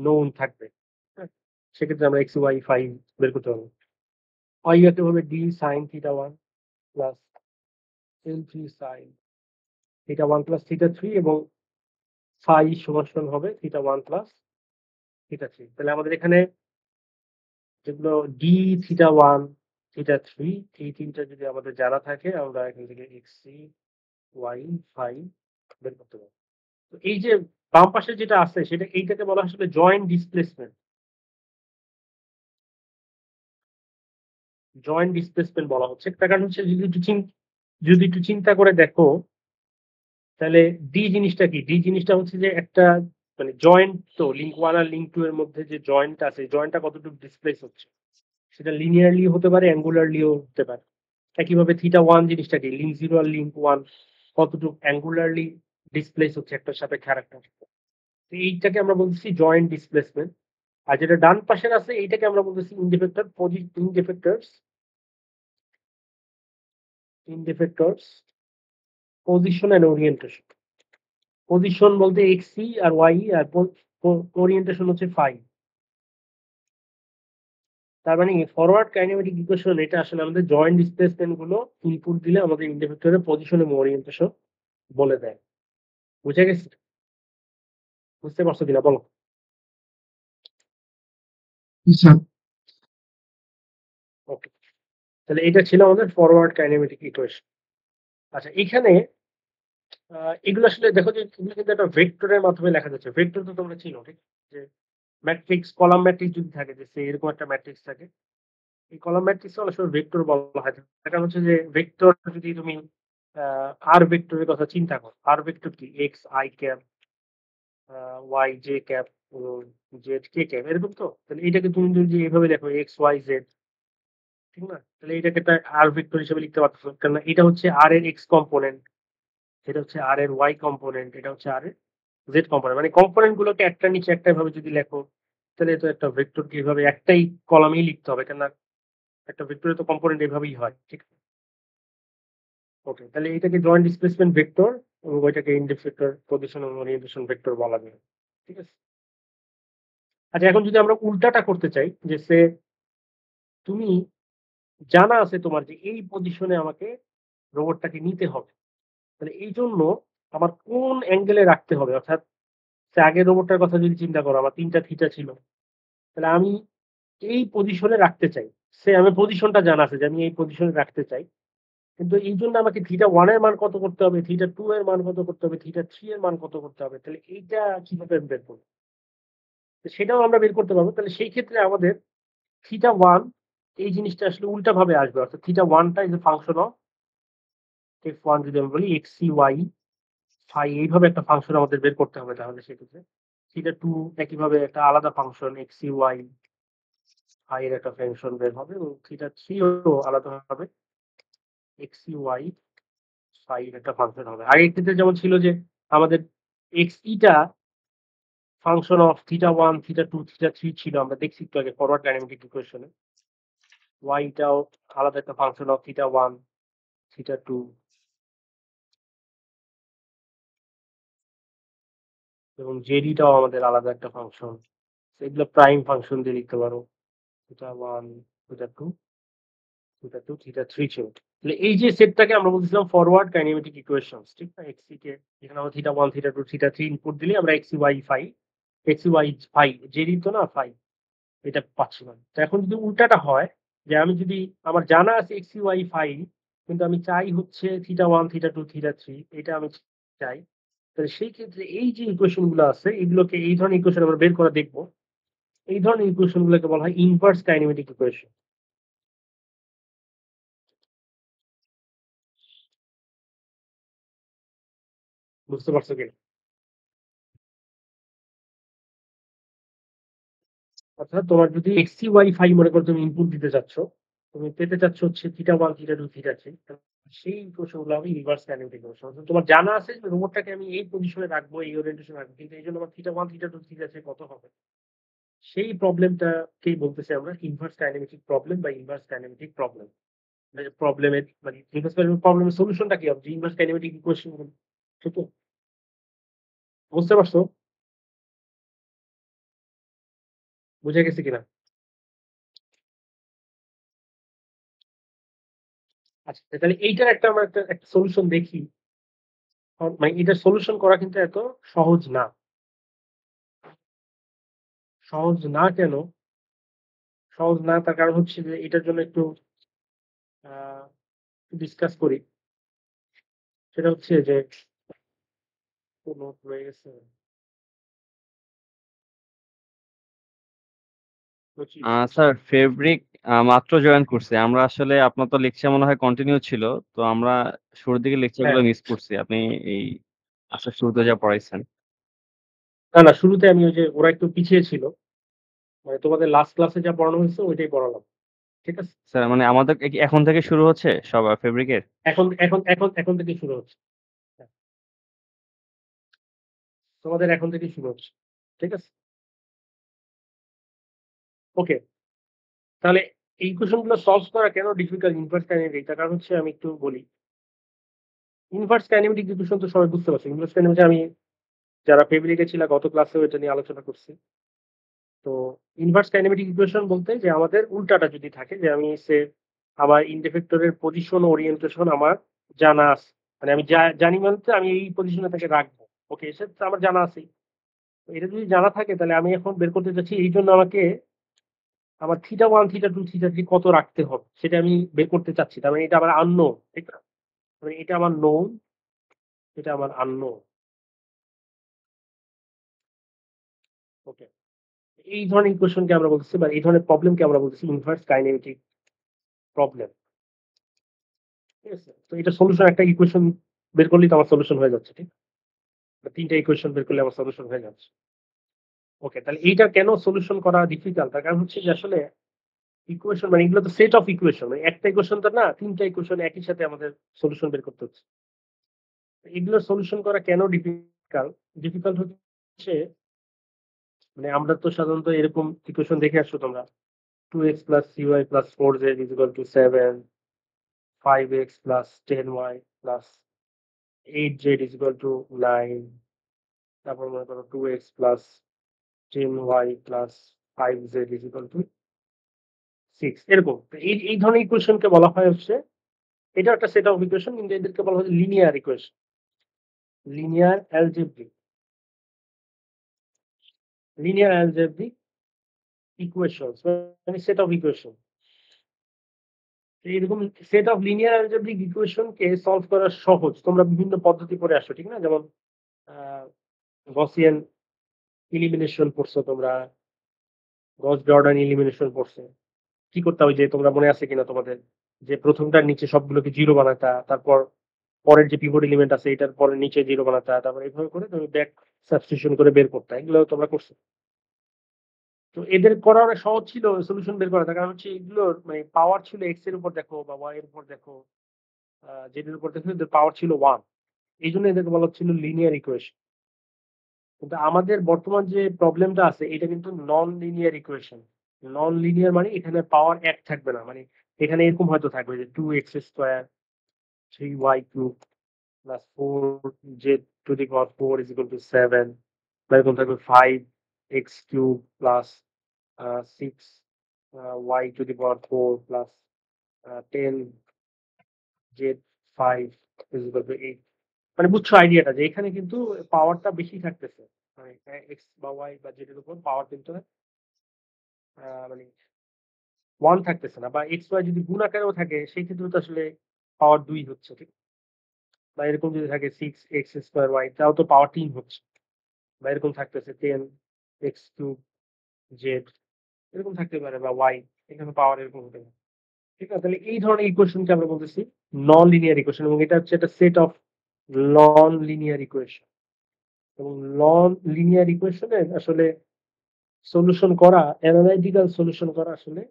Known থাকবে। হ্যাঁ? সেক্ষেত্রে আমরা এক্স ওয়াই ফাই বের করতে পারবো। y একইভাবে হবে d sin theta 1 plus L3 sin theta 1 plus theta 3 এবং ফাই সমান হবে থিটা 1 প্লাস থিটা 3। তাহলে আমাদের এখানে যেগুলো d থিটা 1 থিটা 3 এই তিনটা যদি আমাদের জানা থাকে আমরা এখান থেকে xc y ফাই বের করতে পারবো। তো এই যে বাম পাশে যেটা আছে সেটা এইটাকে বলা হয় আসলে জয়েন্ট ডিসপ্লেসমেন্ট। জয়েন্ট ডিসপ্লেসমেন্ট বলা হচ্ছে। তার কারণ হচ্ছে যদি একটু চিন্তা করে দেখো তাহলে ডি জিনিসটা কি? ডি জিনিসটা হচ্ছে যে একটা মানে জয়েন্ট তো লিঙ্ক 1 আর লিঙ্ক 2 এর মধ্যে যে জয়েন্ট আছে, জয়েন্টটা কতটুকু ডিসপ্লেস হচ্ছে। সেটা লিনিয়ারলি হতে পারে, অ্যাঙ্গুলারলিও হতে পারে। একইভাবে থিটা 1 জিনিসটা কি? লিঙ্ক 0 আর লিঙ্ক 1 কতটুকু অ্যাঙ্গুলারলি ডিসপ্লেস হচ্ছে একটার সাপেক্ষে আরেকটা। তো এইটাকে আমরা বলতেছি জয়েন্ট ডিসপ্লেসমেন্ট। আর যেটা ডান পাশের আছে এইটাকে আমরা বলতেছি ইন্ডিফেক্টরস পজিশন এন্ড ওরিয়েন্টেশন। পজিশন বলতে এক্সি আর ওয়াই আর ওরিয়েন্টেশন হচ্ছে ফাই। তার মানে ফরওয়ার্ড কাইনেমেটিক ইকুয়েশন এটা আসলে আমাদের জয়েন্ট ডিসপ্লেসমেন্ট গুলো ইনপুট দিলে আমাদের ইন্ডিফেক্টরের পজিশন এবং ওরিয়েন্টেশন বলে দেয়। বুঝে গেছে? বুঝতে পারছো কিনা বলো? ওকে, তাহলে এটা ছিল আমাদের ফরওয়ার্ড কাইনেমেটিক ইকুয়েশন। আচ্ছা, এখানে এগুলো আসলে দেখো যে এগুলো কিন্তু একটা ভেক্টরের মাধ্যমে লেখা যাচ্ছে। ভেক্টর তো তোমরা চিনো, ঠিক? যে ম্যাট্রিক্স, কলাম ম্যাট্রিক্স যদি থাকে, যে এরকম একটা ম্যাট্রিক্স থাকে, এই কলাম ম্যাট্রিক্স অনেক সময় ভেক্টর বলা হয়। এটা হচ্ছে যে ভেক্টর যদি তুমি আর ভেক্টরের কথা চিন্তা করো, আর ভেক্টর কি? X i cap, y j cap, z k cap, এরকম তো। তাহলে এটাকে তুমি যদি এভাবে দেখো এক্স ওয়াই জেড, ঠিক না? তাহলে এটাকে একটা আর ভেক্টর হিসেবে লিখতে পারতেছো, কারণ এটা হচ্ছে আর এর এক্স কম্পোনেন্ট, এটা হচ্ছে আর এর ওয়াই কম্পোনেন্ট, এটা হচ্ছে আর এর জেড কম্পোনেন্ট। মানে কম্পোনেন্ট গুলোকে একটা নিচে একটা ভাবে যদি লেখো তাহলে তো একটা ভেক্টরকে এইভাবে একটাই কলামেই লিখতে হবে, কেন? একটা ভেক্টরে তো কম্পোনেন্ট এভাবেই হয়, ঠিক? ওকে, তাহলে এটাকে জয়েন্ট ডিসপ্লেসমেন্ট ভেক্টর এবং ওইটাকে ইন্ডিফেক্টর পজিশন এবং ওরিয়েন্টেশন ভেক্টর বলা যায়। ঠিক আছে? আচ্ছা, এখন যদি আমরা উল্টাটা করতে চাই, যে সে তুমি জানা আছে তোমার যে এই পজিশনে আমাকে রোবটটাকে নিতে হবে, তাহলে এই জন্য আমার কোন অ্যাঙ্গেলে রাখতে হবে? অর্থাৎ সে আগের রোবটটার কথা যদি চিন্তা করো, আমার ৩টা থিটা ছিল, তাহলে আমি এই পজিশনে রাখতে চাই। সে আমি পজিশনটা জানা আছে যে আমি এই পজিশনে রাখতে চাই, কিন্তু এই জন্য আমাকে থিটা 1 এর মান কত করতে হবে, থিটা 2 এর মান কত করতে হবে, থিটা 3 এর মান কত করতে হবে। তাহলে এইটা কিভাবে আমি বের করব? তো সেটাও আমরা বের করতে পারবো। তাহলে সেই ক্ষেত্রে আমাদের থিটা 1 এই জিনিসটা আসলে উল্টাভাবে আসবে। অর্থাৎ থিটা 1 টা is a function of f1 যদি আমি বলি xcy ফাই, এইভাবে একটা ফাংশন আমাদের বের করতে হবে। তাহলে সেক্ষেত্রে থিটা 2 একইভাবে একটা আলাদা ফাংশন xcy ফাই এর একটা ফাংশন বের হবে, এবং থিটা 3 ও আলাদাভাবে xcy ফাই এর একটা ফাংশন হবে। আগের ক্ষেত্রে যেমন ছিল যে আমাদের xe টা function of theta 1 theta 2 theta 3 ছিল, আমরা দেখছি একটু আগে ফরওয়ার্ড ডাইনামিক ইকুয়েশনে। y টাও আলাদা একটা ফাংশন অফ থিটা 1 থিটা 2 এবং জেডি টাও আমাদের আলাদা একটা ফাংশন। এগুলো প্রাইম ফাংশন দিয়ে লিখতে পারো। থিটা 1 থিটা 2 থিটা 2 থিটা 3 ছিল। তাহলে এই যে সেটটাকে আমরা বলছিলাম ফরওয়ার্ড কাইনেমেটিক ইকুয়েশনস, ঠিক না? xc কে এখানে আমরা থিটা 1 থিটা 2 থিটা 3 ইনপুট দিলে আমরা xy ফাই, xy ফাই, জেডি তো না ফাই, এটা পাচ্ছিলাম। তো এখন যদি উল্টাটা হয়, যে আমি যদি আমার জানা আছে এক্স ওয়াই ফাই, কিন্তু আমি চাই হচ্ছে থিটা 1 থিটা 2 থিটা 3, এটা আমি চাই, তাহলে সেই ক্ষেত্রে এই যে ইকুয়েশন গুলো আছে এগুলোকে, এই ধরনের ইকুয়েশন আমরা বের করে দেখবো। এই ধরনের ইকুয়েশন গুলোকে বলা হয় ইনভার্স কাইনেমেটিক ইকুয়েশন। বুঝতে পারছো কি? অর্থাৎ তোমার যদি এক্স ওয়াই ফাই মনে করো তুমি ইনপুট দিতে চাচ্ছ, তুমি পেতে চাচ্ছ হচ্ছে থিটা 1 থিটা 2 থিটা 3, সেই ইকুয়েশন গুলো হবে ইনভার্স কাইনেমেটিক ইকুয়েশন। তোমার জানা আছে যে রোবটটাকে আমি এই পজিশনে রাখবো, এই ওরিয়েন্টেশন রাখবো, কিন্তু এই জন্য আমার থিটা 1 থিটা 2 থিটা 3 কত হবে, সেই প্রবলেমটাকেই বলতেছি আমরা ইনভার্স কাইনেমেটিক প্রবলেম বা ইনভার্স কাইনেমেটিক প্রবলেম। প্রবলেমের মানে ইনভার্স কাইনেমেটিক প্রবলেমের সলিউশনটা কি হবে? Inverse kinematic equation. ঠিক আছে? বুঝতে পারছো? বুঝে গেছে কিনা? আচ্ছা, তাহলে এইটার একটা আমরা একটা সলিউশন দেখি। মানে এটার সলিউশন করা কিন্তু এত সহজ না। সহজ না কেন? সহজ না তার কারণ হচ্ছে যে এটার জন্য একটু আ ডিসকাস করি। সেটা হচ্ছে যে নোট রয়ে গেছে। 25 স্যার ফেব্রিক মাত্র জয়েন করছি। আমরা আসলে আপনার তো লেকচার মনে হয় কন্টিনিউ ছিল। তো আমরা শুরুর দিকে হ্যাঁ। লেকচারগুলো মিস করছি। আপনি এই আচ্ছা শুরুতে যা পড়াইছেন। না, শুরুতে আমি ওই যে ওরা একটু পিছিয়ে ছিল। মানে তোমাদের লাস্ট ক্লাসে যা পড়ানো হয়েছে ওইটাই পড়ালাম। ঠিক আছে? স্যার মানে আমাদের কি এখন থেকে শুরু হচ্ছে সব ফেব্রিকের? এখন থেকেই শুরু হচ্ছে। হ্যাঁ, তোমাদের এখন থেকেই শুরু হচ্ছে। ঠিক আছে? ওকে। তাহলে এই ইকুয়েশন গুলো সলভ করা কেন ডিফিকাল্ট ইনভার্স কাইনেমেটিক তার কারণ হচ্ছে আমি একটু বলি। ইনভার্স কাইনেমেটিক ইকুয়েশন তো সবাই বুঝতে পারছে। ইনভার্স কাইনেমেটিক আমি যারা ফেব্রিকে ছিল গত ক্লাসেও এটা নিয়ে আলোচনা করছি। তো ইনভার্স কাইনেমেটিক ইকুয়েশন বলতে যে আমাদের উল্টাটা যদি থাকে যে আমি আমার ইন্ডিফেক্টরের পজিশন ওরিয়েন্টেশন আমার জানা আছে। মানে আমি জানি বলতে আমি এই পজিশনে তাকে রাখবো। ওকে, সেটা তো আমার জানা আছেই। তো এটা যদি জানা থাকে তাহলে আমি এখন বের করতে চাচ্ছি এইজন্য আমাকে আমার θ1, θ2, θ3 কত রাখতে হবে সেটা আমি বের করতে চাচ্ছি। তার মানে এটা আমার unknown, ঠিক না? মানে এটা আমার known, এটা আমার unknown। ওকে। এই ধরনের ইকুয়েশনকে আমরা বলতেছি বা এই ধরনের প্রবলেমকে আমরা বলতেছি ইনভার্স কাইনেমেটিক প্রবলেম। ঠিক আছে? তো এটা সলিউশন একটা ইকুয়েশন বের করলেই তো আমার সলিউশন হয়ে যাচ্ছে, ঠিক? ৩ টা ইকুয়েশন বের করলে আমার সলিউশন হয়ে যাচ্ছে। ওকে, তাহলে এইটা কেন সলিউশন করা ডিফিকাল্ট? তার কারণ হচ্ছে যে আসলে ইকুয়েশন মানে এগুলো তো সেট অফ ইকুয়েশন। মানে একটা ইকুয়েশন তো না, ৩ টা ইকুয়েশন একই সাথে আমাদের সলিউশন বের করতে হচ্ছে। এগুলোর সলিউশন করা কেন ডিফিকাল্ট? ডিফিকাল্ট হচ্ছে মানে আমরা তো সাধারণত এরকম ইকুয়েশন দেখে আসছো তোমরা। 2x +cy + 4z = 7, 5x + 10y + 8z = 9, তারপর মনে করো 2x + 10y + 5z = 6 এরকম। তো এই ধরনের ইকুয়েশনকে বলা হয় হচ্ছে এটা একটা সেট অফ ইকুয়েশন কিন্তু এদেরকে বলা হয় linear equation. Linear algebraic linear algebraic equations মানে সেট অফ ইকুয়েশন। এইরকম সেট অফ লিনিয়ার অ্যালজেব্রিক ইকুয়েশনকে সলভ করা সহজ। তোমরা বিভিন্ন পদ্ধতি পড়ে আসছো, ঠিক না? যেমন আ গসিয়ান এলিমিনেশন পড়ছো তোমরা, গস জর্ডান এলিমিনেশন পড়ছো। কি করতে হবে যে তোমরা মনে আছে কিনা তোমাদের? যে ১ম টার নিচে সবগুলোকে 0 বানাতা। তারপর পরের যে পিভট এলিমেন্ট আছে এটার পরে নিচে 0 বানাতা। তারপর এভাবে করে তুমি ব্যাক সাবস্টিটিউশন করে বের করতা। এগুলো তোমরা করছো। তো এদের করা অনেক সহজ ছিল সলিউশন বের করা। তার কারণ হচ্ছে এগুলোর মানে পাওয়ার ছিল x এর উপর দেখো বা y এর উপর দেখো, z এর উপর দেখো এদের পাওয়ার ছিল 1। এইজন্য এদেরকে বলা হচ্ছিল লিনিয়ার ইকুয়েশন। কিন্তু আমাদের বর্তমান যে প্রবলেমটা আছে এটা কিন্তু non linear equation. Non linear মানে এখানে পাওয়ার 1 থাকবে না। মানে এখানে এরকম হয়তো থাকবে যে 2x square 3y³ plus 4z⁴ = 7 বা এরকম থাকবে 5x³ plus 6y⁴ plus 10z⁵ মানে বুঝছো আইডিয়াটা যে এখানে কিন্তু পাওয়ারটা বেশি থাকতেছে। মানে এক্স বা ওয়াই বা জেড এর উপর পাওয়ার কিন্তু মানে 1 থাকতেছে না বা এক্স ওয়াই যদি গুণ আকারেও থাকে সেই ক্ষেত্রে তো আসলে পাওয়ার 2 হচ্ছে, ঠিক? বা এরকম যদি থাকে 6x² তাও তো পাওয়ার 3 হচ্ছে। বা এরকম থাকতেছে 10x³ জেড এরকম থাকতে পারে বা ওয়াই এখানে পাওয়ার এরকম হতে পারে। ঠিক আছে? তাহলে এই ধরনের ইকুয়েশনকে আমরা বলতেছি নন লিনিয়ার ইকুয়েশন এবং এটা হচ্ছে একটা set of non linear equation. এবং নন লিনিয়ার ইকুয়েশনের আসলে সলিউশন করা, এনালাইটিক্যাল সলিউশন করা আসলে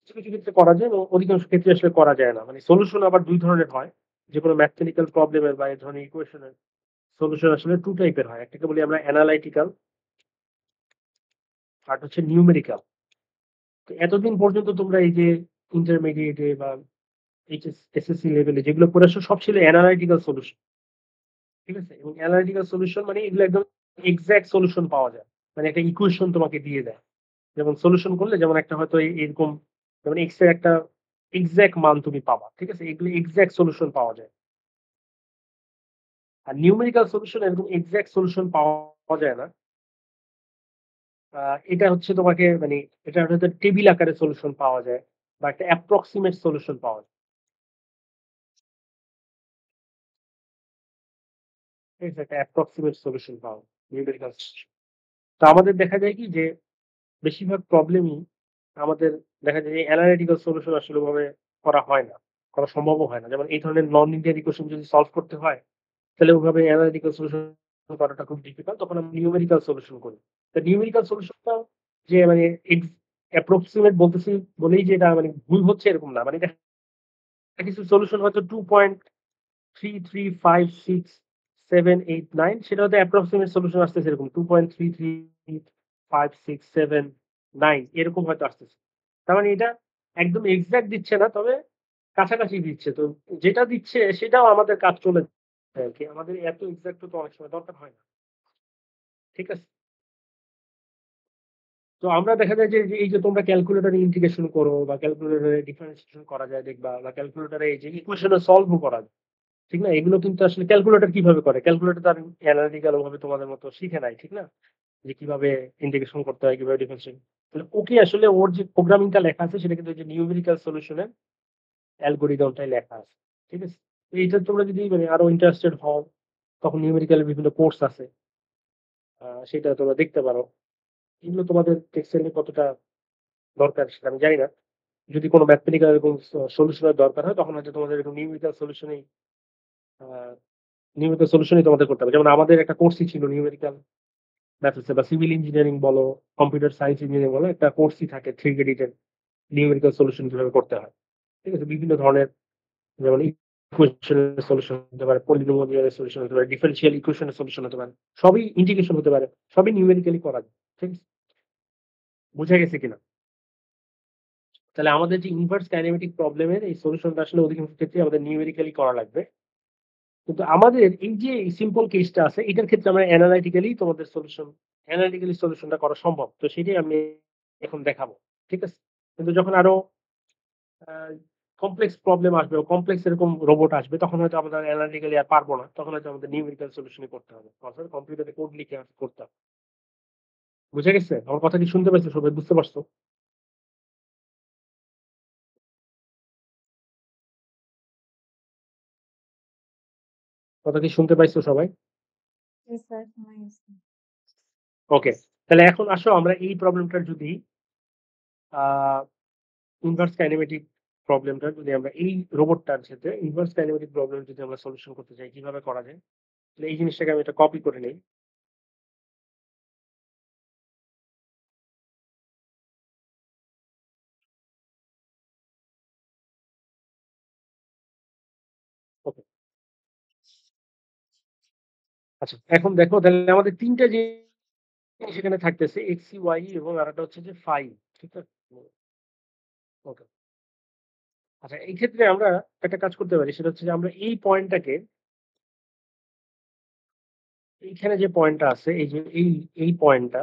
কিছু, কিছু ক্ষেত্রে করা যায় এবং অধিকাংশ ক্ষেত্রে আসলে করা যায় না। মানে সলিউশন আবার ২ ধরনের হয়। যেকোনো ম্যাথমেটিক্যাল প্রবলেমের বা এই ধরনের ইকুয়েশনের সলিউশন আসলে ২ টাইপের হয়। একটাকে বলি আমরা এনালাইটিক্যাল, আরেকটা হচ্ছে নিউমেরিক্যাল। তো এতদিন পর্যন্ত তোমরা এই যে ইন্টারমিডিয়েটে বা এইচএস, এসএসসি লেভেলে যেগুলো পড়ে আসছো সব ছিল এনালাইটিক্যাল সলিউশন। ঠিক আছে? এবং এনালাইটিক্যাল সলিউশন মানে এগুলো একদম এক্সাক্ট সলিউশন পাওয়া যায়। মানে একটা ইকুয়েশন তোমাকে দিয়ে দেয়। যেমন সলিউশন করলে যেমন একটা হয়তো এরকম যেমন x এর একটা এক্সাক্ট মান তুমি পাবা। ঠিক আছে? এগুলো এক্সাক্ট সলিউশন পাওয়া যায়। আর নিউমেরিক্যাল সলিউশন এরকম এক্সাক্ট সলিউশন পাওয়া যায় না। এটা হচ্ছে তোমাকে মানে এটা হয়তো টেবিল আকারে সলিউশন পাওয়া যায় বা একটা অ্যাপ্রক্সিমেট সলিউশন পাওয়া যায়। ঠিক আছে? একটা অ্যাপ্রক্সিমেট সলিউশন পাওয়া যায় নিউমেরিক্যাল সলিউশন। তো আমাদের দেখা যায় কি যে বেশিরভাগ প্রবলেমই আমাদের দেখা যায় যে অ্যানালিটিক্যাল সলিউশন আসলে ওভাবে করা হয় না। করা সম্ভবও হয় না। যেমন এই ধরনের নন লিনিয়ার ইকুয়েশন যদি সলভ করতে হয় তাহলে ওভাবে অ্যানালিটিক্যাল সলিউশন করাটা খুব ডিফিকাল্ট। তখন আমরা নিউমেরিক্যাল সলিউশন করি। তো নিউমেরিক্যাল সলিউশনটা যে মানে অ্যাপ্রক্সিমেট বলতেছি বলেই যে এটা মানে ভুল হচ্ছে এরকম না। মানে দেখা কিছু সলিউশন হয়তো 2.3356789 সেটা হয়তো অ্যাপ্রক্সিমেট সলিউশন আসতেছে এরকম 2.3356789 এরকম হয়তো আসতেছে। তার মানে এটা একদম এক্সাক্ট দিচ্ছে না, তবে কাছাকাছি দিচ্ছে। তো যেটা দিচ্ছে সেটাও আমাদের কাজ চলে যায় আরকি। আমাদের এত এক্সাক্ট তো অনেক সময় দরকার হয় না। ঠিক আছে? তো আমরা দেখা যায় যে এই যে তোমরা ক্যালকুলেটরে ইন্টিগ্রেশন করো বা ক্যালকুলেটরে ডিফারেন্সিয়েশন করা যায় দেখবা বা ক্যালকুলেটরে এই যে ইকুয়েশন সলভও করা যায়। ঠিক না? এগুলো কিন্তু আসলে ক্যালকুলেটর কিভাবে করে? ক্যালকুলেটর তো আর অ্যানালিটিক্যাল ওভাবে তোমাদের মতো শিখে নাই। ঠিক না? যে কিভাবে ইন্টিগ্রেশন করতে হয়, কিভাবে ডিফারেন্সিয়েশন। তাহলে ওকে আসলে ওর যে প্রোগ্রামিংটা লেখা আছে সেটা কিন্তু ওই যে নিউমেরিক্যাল সলিউশনের অ্যালগরিদমটাই লেখা আছে। ঠিক আছে? তো এইটা তোমরা যদি মানে আরো ইন্টারেস্টেড হও তখন নিউমেরিক্যাল বিভিন্ন কোর্স আছে। সেটা তোমরা দেখতে পারো। এগুলো তোমাদের টেক্সটাইলে কতটা দরকার সেটা আমি জানি না। যদি কোনো ম্যাথমেটিক্যাল এরকম সলিউশনের দরকার হয় তখন হয়তো তোমাদের এরকম আ নিউমেরিক্যাল সলিউশনই তোমাদের করতে হবে। যেমন আমাদের একটা কোর্সই ছিল নিউমেরিক্যাল ম্যাথমেটিক্স বা সিভিল ইঞ্জিনিয়ারিং বলো, কম্পিউটার সায়েন্স ইঞ্জিনিয়ারিং বলো, একটা কোর্সই থাকে 3 ক্রেডিটের নিউমেরিক্যাল সলিউশন কিভাবে করতে হয়। ঠিক আছে? বিভিন্ন ধরনের যেমন ইকুয়েশনের সলিউশন হতে পারে, পলিনোমিয়াল সলিউশন হতে পারে, ডিফারেনশিয়াল ইকুয়েশনের সলিউশন হতে পারে। সবই ইন্টিগ্রেশন হতে পারে। সবই নিউমেরিক্যালি করা যায়। ঠিক আছে? বুঝা গেছে কিনা? তাহলে আমাদের যে ইনভার্স কাইনেমেটিক প্রবলেমের এই সলিউশনটা আসলে অধিকাংশ ক্ষেত্রে আমাদের নিউমেরিক্যালি করা লাগবে। কিন্তু আমাদের এই যে সিম্পল কেসটা আছে এটার ক্ষেত্রে আমরা অ্যানালিটিক্যালি সলিউশনটা করা সম্ভব। তো সেটাই আমি এখন দেখাবো। ঠিক আছে? কিন্তু যখন আরো আ কমপ্লেক্স প্রবলেম আসবে, কমপ্লেক্স এরকম রোবট আসবে তখন হয়তো আমরা অ্যানালিটিক্যালি আর পারব না। তখন হয়তো আমাদের নিউমেরিক্যাল সলিউশনই করতে হবে। অর্থাৎ কম্পিউটারে কোড লিখে করতে হবে। বুঝা গেছে? আমার কথা কি শুনতে পাইছো সবাই? বুঝতে পারছো? কথা কি শুনতে পাইছো সবাই? Yes, sir. Nice. ওকে। তাহলে এখন আসো আমরা এই প্রবলেমটার যদি আ ইনভার্স কাইনেমেটিক প্রবলেমটা যদি আমরা এই রোবটটার ক্ষেত্রে ইনভার্স কাইনেমেটিক প্রবলেম যদি আমরা সলিউশন করতে চাই কিভাবে করা যায়? তাহলে এই জিনিসটাকে আমি একটা কপি করে নেই। ওকে। আচ্ছা, এখন দেখো তাহলে আমাদের ৩ টা জিনিস এখানে থাকতেছে x, y এবং আরেকটা হচ্ছে যে phi। ঠিক আছে? ওকে। আচ্ছা, এই ক্ষেত্রে আমরা একটা কাজ করতে পারি সেটা হচ্ছে যে আমরা এই পয়েন্টটাকে এইখানে যে পয়েন্টটা আছে এই যে এই পয়েন্টটা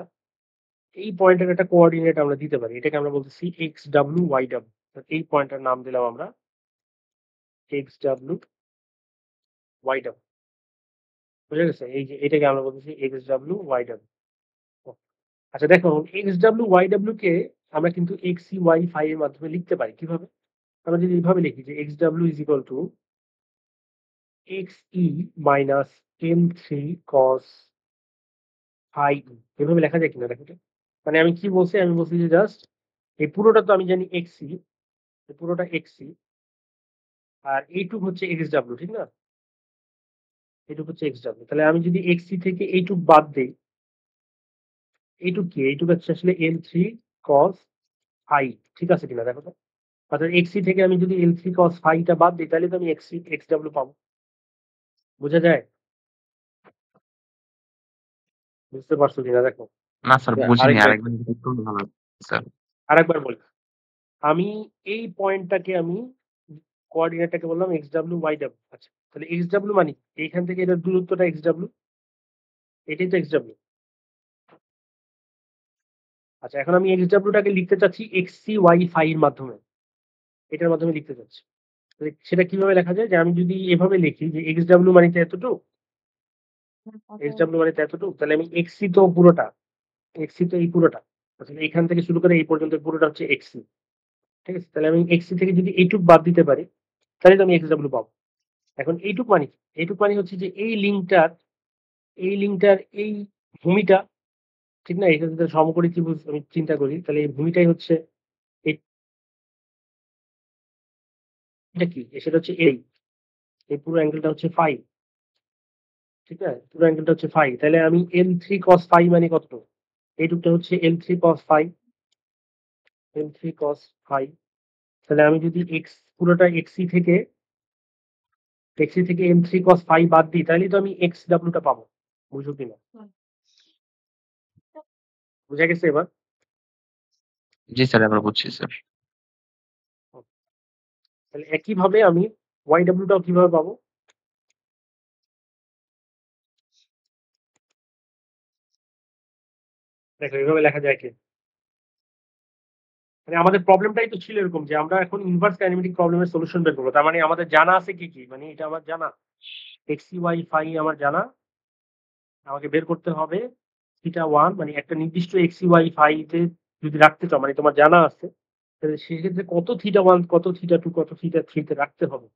এই পয়েন্টের একটা কোঅর্ডিনেট আমরা দিতে পারি। এটাকে আমরা বলতেছি xw, yw। এই পয়েন্টটার নাম দিলাম আমরা xw, yw। বুঝা গেছে? এই যে এটাকে আমরা বলতেছি xw, yw। আচ্ছা দেখো xw, yw কে আমরা কিন্তু xe, y, phi এর মাধ্যমে লিখতে পারি। কিভাবে? আমরা যদি এভাবে লিখি যে xw is equal to xe minus m3 cos phi e। এভাবে লেখা যায় কিনা দেখো তো? মানে আমি কি বলছি? আমি বলছি যে জাস্ট এই পুরোটা তো আমি জানি xc, এই পুরোটা xc আর এইটুক হচ্ছে xw, ঠিক না? এইটুক হচ্ছে xw। তাহলে আমি যদি xc থেকে এইটুক বাদ দেই, এইটুক কি? এইটুক হচ্ছে আসলে l3 cos phi। ঠিক আছে কিনা দেখো তো? অর্থাৎ xc থেকে আমি যদি l3 cos phi টা বাদ দিই তাহলে তো আমি xw পাবো। বুঝা যায়? বুঝতে পারছো কিনা দেখো? না স্যার বুঝিনি। আরেকবার আরেকবার যদি একটু ভালো হতো স্যার। আরেকবার বলি। আমি এই পয়েন্টটাকে আমি কোঅর্ডিনেটটাকে বললাম xw, yw। আচ্ছা। তাহলে xw মানে কি? এইখান থেকে এটার দূরত্বটা xw। এটাই তো xw। আচ্ছা, এখন আমি xw-টাকে লিখতে চাচ্ছি xcy এর মাধ্যমে। এটার মাধ্যমে লিখতে চাচ্ছি। তাহলে সেটা কিভাবে লেখা যায়? যে আমি যদি এভাবে লিখি যে xw মানে তো এতটুক, xw মানে তো এতটুক, তাহলে আমি xc তো পুরোটা, xc তো এই পুরোটা। তাহলে এখান থেকে শুরু করে এই পর্যন্ত পুরোটা হচ্ছে xc। ঠিক আছে? তাহলে আমি xc থেকে যদি এইটুক বাদ দিতে পারি, তাহলে তো আমি xw পাবো। এখন এইটুক মানে কি? এইটুক মানে হচ্ছে যে এই লিঙ্কটার এই ভূমিটা, ঠিক না? এটা যদি সমকোণী ত্রিভুজ আমি চিন্তা করি, তাহলে এই ভূমিটাই হচ্ছে এটা কি? সেটা হচ্ছে এই পুরো অ্যাঙ্গেলটা হচ্ছে ফাই। ঠিক আছে? পুরো অ্যাঙ্গেলটা হচ্ছে ফাই। তাহলে আমি L3 cos ফাই মানে কত? এইটুকটা হচ্ছে L3 cos phi, L3 cos phi. তাহলে আমি যদি পুরোটা xc থেকে M3 cos ফাই বাদ দিই, তাহলেই তো আমি xw টা পাবো। বুঝো কিনা? বুঝা গেছে এবার? জি স্যার, এবার বুঝছি স্যার। তাহলে একইভাবে আমি yw টাও কিভাবে পাবো? দেখো এভাবে লেখা যায় কি? মানে আমাদের প্রবলেমটাই তো ছিল এরকম যে আমরা এখন ইনভার্স কাইনেমেটিক প্রবলেমের সলিউশন বের করবো। তার মানে আমাদের জানা আছে কি? মানে এটা আমার জানা। xy ফাই আমার জানা। আমাকে বের করতে হবে θ1, মানে একটা নির্দিষ্ট xy ফাই তে যদি রাখতে চাও, মানে তোমার জানা আছে, তাহলে সেক্ষেত্রে কত θ1, কত θ2, কত θ3 তে রাখতে হবে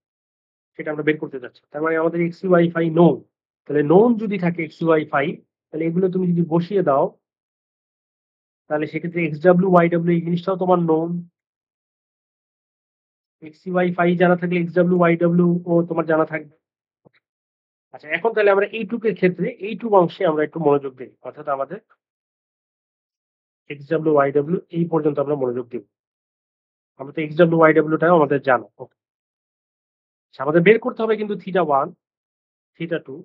সেটা আমরা বের করতে যাচ্ছি। তার মানে আমাদের xy ফাই নোন। তাহলে নোন যদি থাকে xy ফাই, তাহলে এগুলো তুমি যদি বসিয়ে দাও, তাহলে সেক্ষেত্রে xw yw এই জিনিসটাও তোমার নোন। xy ফাই জানা থাকলে xw yw ও তোমার জানা থাকবে। আচ্ছা, এখন তাহলে আমরা এইটুকের ক্ষেত্রে এইটুক অংশে আমরা একটু মনোযোগ দিই, অর্থাৎ আমাদের xw yw এই পর্যন্ত আমরা মনোযোগ দিব। আমরা তো xw yw টাও আমাদের জানা। ওকে, আমাদের বের করতে হবে কিন্তু θ1, θ2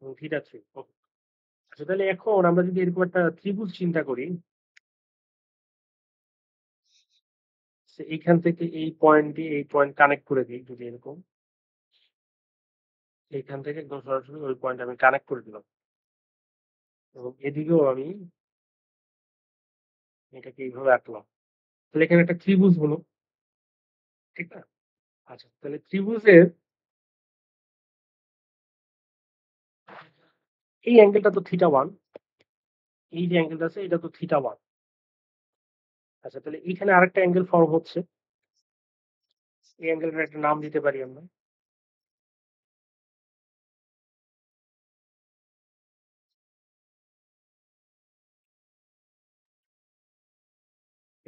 এবং θ3। ওকে, আচ্ছা তাহলে এখন আমরা যদি এরকম একটা ত্রিভুজ চিন্তা করি, এইখান থেকে এই পয়েন্ট দিয়ে এই পয়েন্ট কানেক্ট করে দিই, যদি এরকম এইখান থেকে একদম সরাসরি ওই পয়েন্ট আমি কানেক্ট করে দিলাম, এবং এদিকেও আমি এটাকে এইভাবে আঁকলাম, তাহলে এখানে একটা ত্রিভুজ হলো, ঠিক না? আচ্ছা, তাহলে ত্রিভুজের এই অ্যাঙ্গেলটা তো θ1, এই যে অ্যাঙ্গেলটা আছে এটা তো θ1। আচ্ছা, তাহলে এইখানে আরেকটা অ্যাঙ্গেল ফর্ম হচ্ছে, এই অ্যাঙ্গেলটার একটা নাম দিতে পারি আমরা।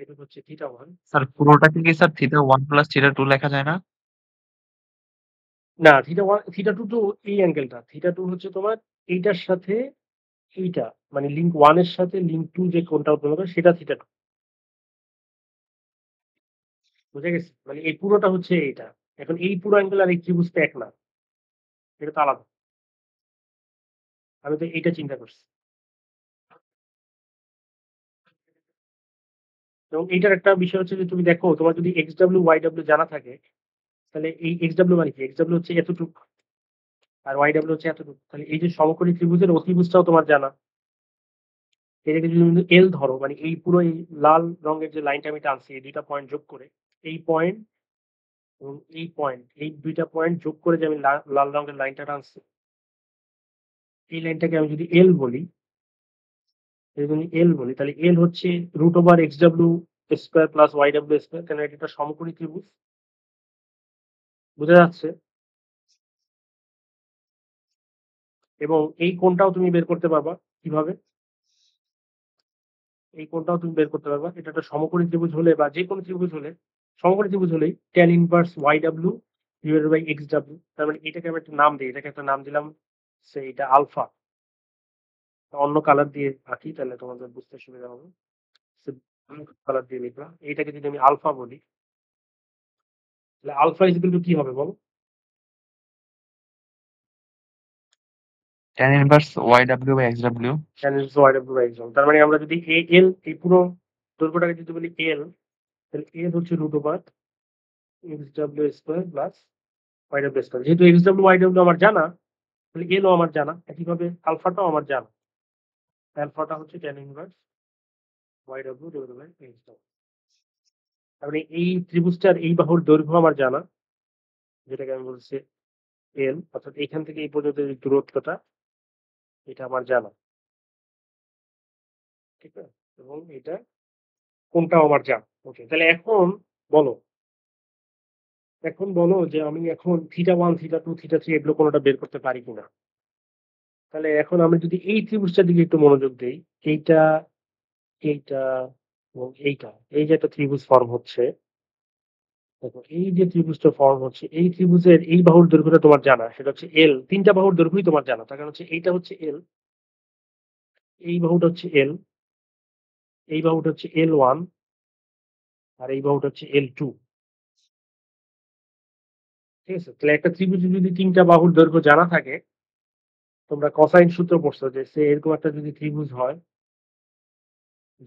এটা হচ্ছে θ1। স্যার পুরোটাকে কি স্যার θ1 প্লাস θ2 লেখা যায় না? না, θ1 θ2 তো এই অ্যাঙ্গেলটা, θ2 হচ্ছে তোমার এইটার সাথে এইটা, মানে লিঙ্ক 1 এর সাথে লিঙ্ক 2 যে কোণটা উৎপন্ন করে সেটা θ2। বুঝা গেছে? মানে এই পুরোটা হচ্ছে এইটা। এখন এই পুরো অ্যাঙ্গেল আর এই ত্রিভুজটা এক না, এটা তো আলাদা। আমি তো এইটা চিন্তা করছি। এবং এইটার একটা বিষয় হচ্ছে যে তুমি দেখো, তোমার যদি xw yw জানা থাকে, তাহলে এই xw মানে কি? xw হচ্ছে এতটুক আর yw হচ্ছে এতটুক। তাহলে এই যে সমকোণী ত্রিভুজের অতিভুজটাও তোমার জানা। এটাকে যদি তুমি এল ধরো, মানে এই পুরো এই লাল রঙের যে লাইনটা আমি টানছি, এই দুইটা পয়েন্ট যোগ করে, এই পয়েন্ট এবং এই পয়েন্ট, এই দুইটা পয়েন্ট যোগ করে যে আমি লাল রঙের লাইনটা টানছি, এই লাইনটাকে আমি যদি এল বলি, তাহলে এল হচ্ছে √xw square plus yw square. কেন? এটা একটা সমকোণী ত্রিভুজ। বোঝা যাচ্ছে? এবং এই কোণটাও তুমি বের করতে পারবা। কিভাবে? এই কোণটাও তুমি বের করতে পারবা। এটা একটা সমকোণী ত্রিভুজ হলে বা যে কোনো ত্রিভুজ হলে, সমকোণী ত্রিভুজ হলেই tan inverse yw divided by xw। তার মানে এটাকে আমি একটা নাম দিই, এটাকে একটা নাম দিলাম, এটা আলফা। অন্য কালার দিয়ে আঁকি তাহলে তোমাদের বুঝতে সুবিধা হবে। কালার দিয়ে লিখলাম, এইটাকে যদি আমি আলফা বলি, তাহলে আলফা ইজ ইকুয়াল টু কি হবে বলো? tan inverse yw by xw। tan inverse yw by xw। তার মানে আমরা যদি এল এই পুরো দৈর্ঘ্যটাকে যদি বলি এল, তাহলে এল হচ্ছে √xw square plus yw square. যেহেতু xw yw আমার জানা, তাহলে এলও আমার জানা। একইভাবে আলফাটাও আমার জানা। আলফাটা হচ্ছে tan inverse YW divided by HW। তার মানে এই ত্রিভুজটার এই বাহুর দৈর্ঘ্য আমার জানা, যেটাকে আমি বলছি L, অর্থাৎ এখান থেকে এই পর্যন্ত যে দূরত্বটা এটা আমার জানা, ঠিক আছে? এবং এটা কোনটাও আমার জানা। ওকে, তাহলে এখন বলো যে আমি এখন θ1, θ2, θ3 এগুলো কোনোটা বের করতে পারি কিনা। তাহলে এখন আমি যদি এই ত্রিভুজটার দিকে একটু মনোযোগ দেই, এইটা, এইটা এবং এইটা, এই যে একটা ত্রিভুজ ফর্ম হচ্ছে, দেখো এই যে ত্রিভুজটা ফর্ম হচ্ছে, এই ত্রিভুজের এই বাহুর দৈর্ঘ্যটা তোমার জানা, সেটা হচ্ছে L। তিনটা বাহুর দৈর্ঘ্যই তোমার জানা, তার কারণ হচ্ছে এইটা হচ্ছে L, এই বাহুটা হচ্ছে L, এই বাহুটা হচ্ছে L1, আর এই বাহুটা হচ্ছে L2। ঠিক আছে? তাহলে একটা ত্রিভুজে যদি তিনটা বাহুর দৈর্ঘ্য জানা থাকে, তোমরা কোসাইন সূত্র পড়ছো যে সে এরকম একটা যদি ত্রিভুজ হয়,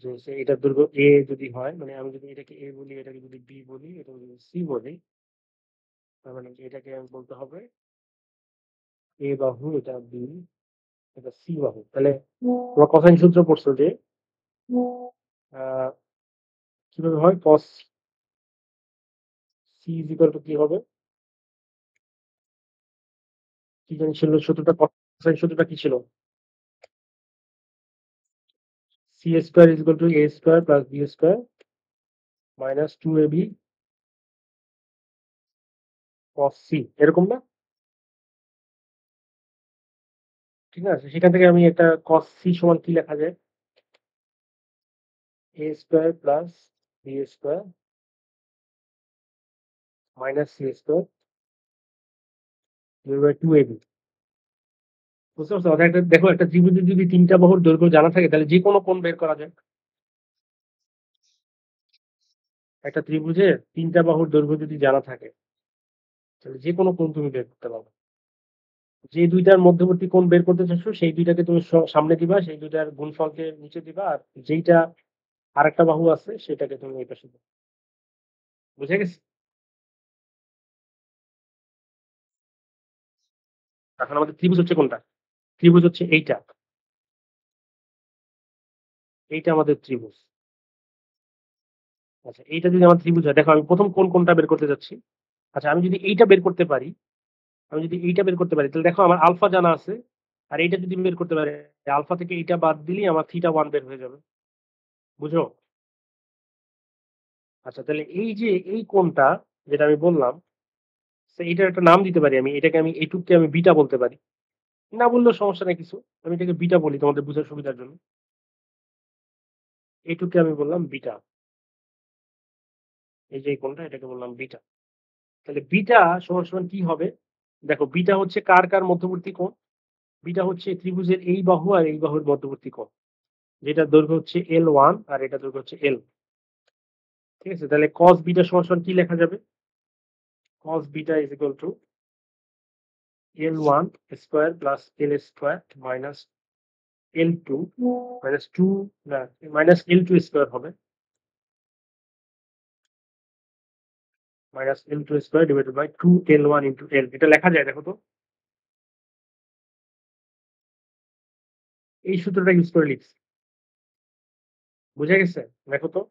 যে সে এটার দৈর্ঘ্য A যদি হয়, মানে আমি যদি এটাকে A বলি, এটাকে যদি B বলি, এটাকে যদি C বলি, তার মানে এটাকে আমি বলতে হবে A বাহু, এটা B, এটা C বাহু। তাহলে তোমরা কোসাইন সূত্র পড়ছো যে আহ, কিভাবে হয়, cos C is equal to কি হবে, কি জানি ছিল সূত্রটা, কোসাইন সূত্রটা কি ছিল, C square is equal to A square plus B square minus 2AB cos C, এরকম না? ঠিক আছে, সেখান থেকে আমি একটা cos C সমান কি লেখা যায়, A square plus B square minus C square divide by 2AB। বুঝতে পারছো? অর্থাৎ দেখো একটা ত্রিভুজের যদি তিনটা বাহুর দৈর্ঘ্য জানা থাকে, তাহলে যে কোনো কোণ বের করা যায়। একটা ত্রিভুজের তিনটা বাহুর দৈর্ঘ্য যদি জানা থাকে, তাহলে যে কোনো কোণ তুমি বের করতে পারবে। যে দুইটার মধ্যবর্তী কোণ বের করতে চাচ্ছ, সেই দুইটাকে তুমি সামনে দিবা, সেই দুইটার গুণফলকে নিচে দিবা, আর যেইটা আরেকটা বাহু আছে সেটাকে তুমি এই পাশে দিবা। বুঝে গেছে? এখন আমাদের ত্রিভুজ হচ্ছে কোনটা? ত্রিভুজ হচ্ছে এইটা, এইটা আমাদের ত্রিভুজ। আচ্ছা, এইটা যদি আমার ত্রিভুজ হয়, দেখো আমি প্রথম কোনটা বের করতে যাচ্ছি। আচ্ছা, আমি যদি এইটা বের করতে পারি, তাহলে দেখো আমার আলফা জানা আছে, আর এইটা যদি বের করতে পারি, আলফা থেকে এইটা বাদ দিলেই আমার θ1 বের হয়ে যাবে। বুঝো? আচ্ছা, তাহলে এই যে এই কোণটা যেটা আমি বললাম, এইটার একটা নাম দিতে পারি, আমি এটাকে, আমি এইটুককে আমি বিটা বলতে পারি, না বললেও সমস্যা নেই কিছু, আমি এটাকে বিটা বলি তোমাদের বোঝার সুবিধার জন্য। এইটুককে আমি বললাম বিটা, এই যে এই কোণটা, এটাকে বললাম বিটা। তাহলে বিটা সমান সমান কি হবে, দেখো বিটা হচ্ছে কার কার মধ্যবর্তী কোণ, বিটা হচ্ছে ত্রিভুজের এই বাহু আর এই বাহুর মধ্যবর্তী কোণ, যেটা দৈর্ঘ্য হচ্ছে L1 আর এটা দৈর্ঘ্য হচ্ছে L। ঠিক আছে? তাহলে cos বিটা সমান সমান কি লেখা যাবে, cos beta is equal to L1 square plus L square minus L2 minus 2, না, মাইনাস L2 স্কয়ার হবে, minus L2 square divided by 2L1 into L। এটা লেখা যায়, দেখো তো, এই সূত্রটা ইউজ করে লিখছি। বুঝা গেছে? দেখো তো,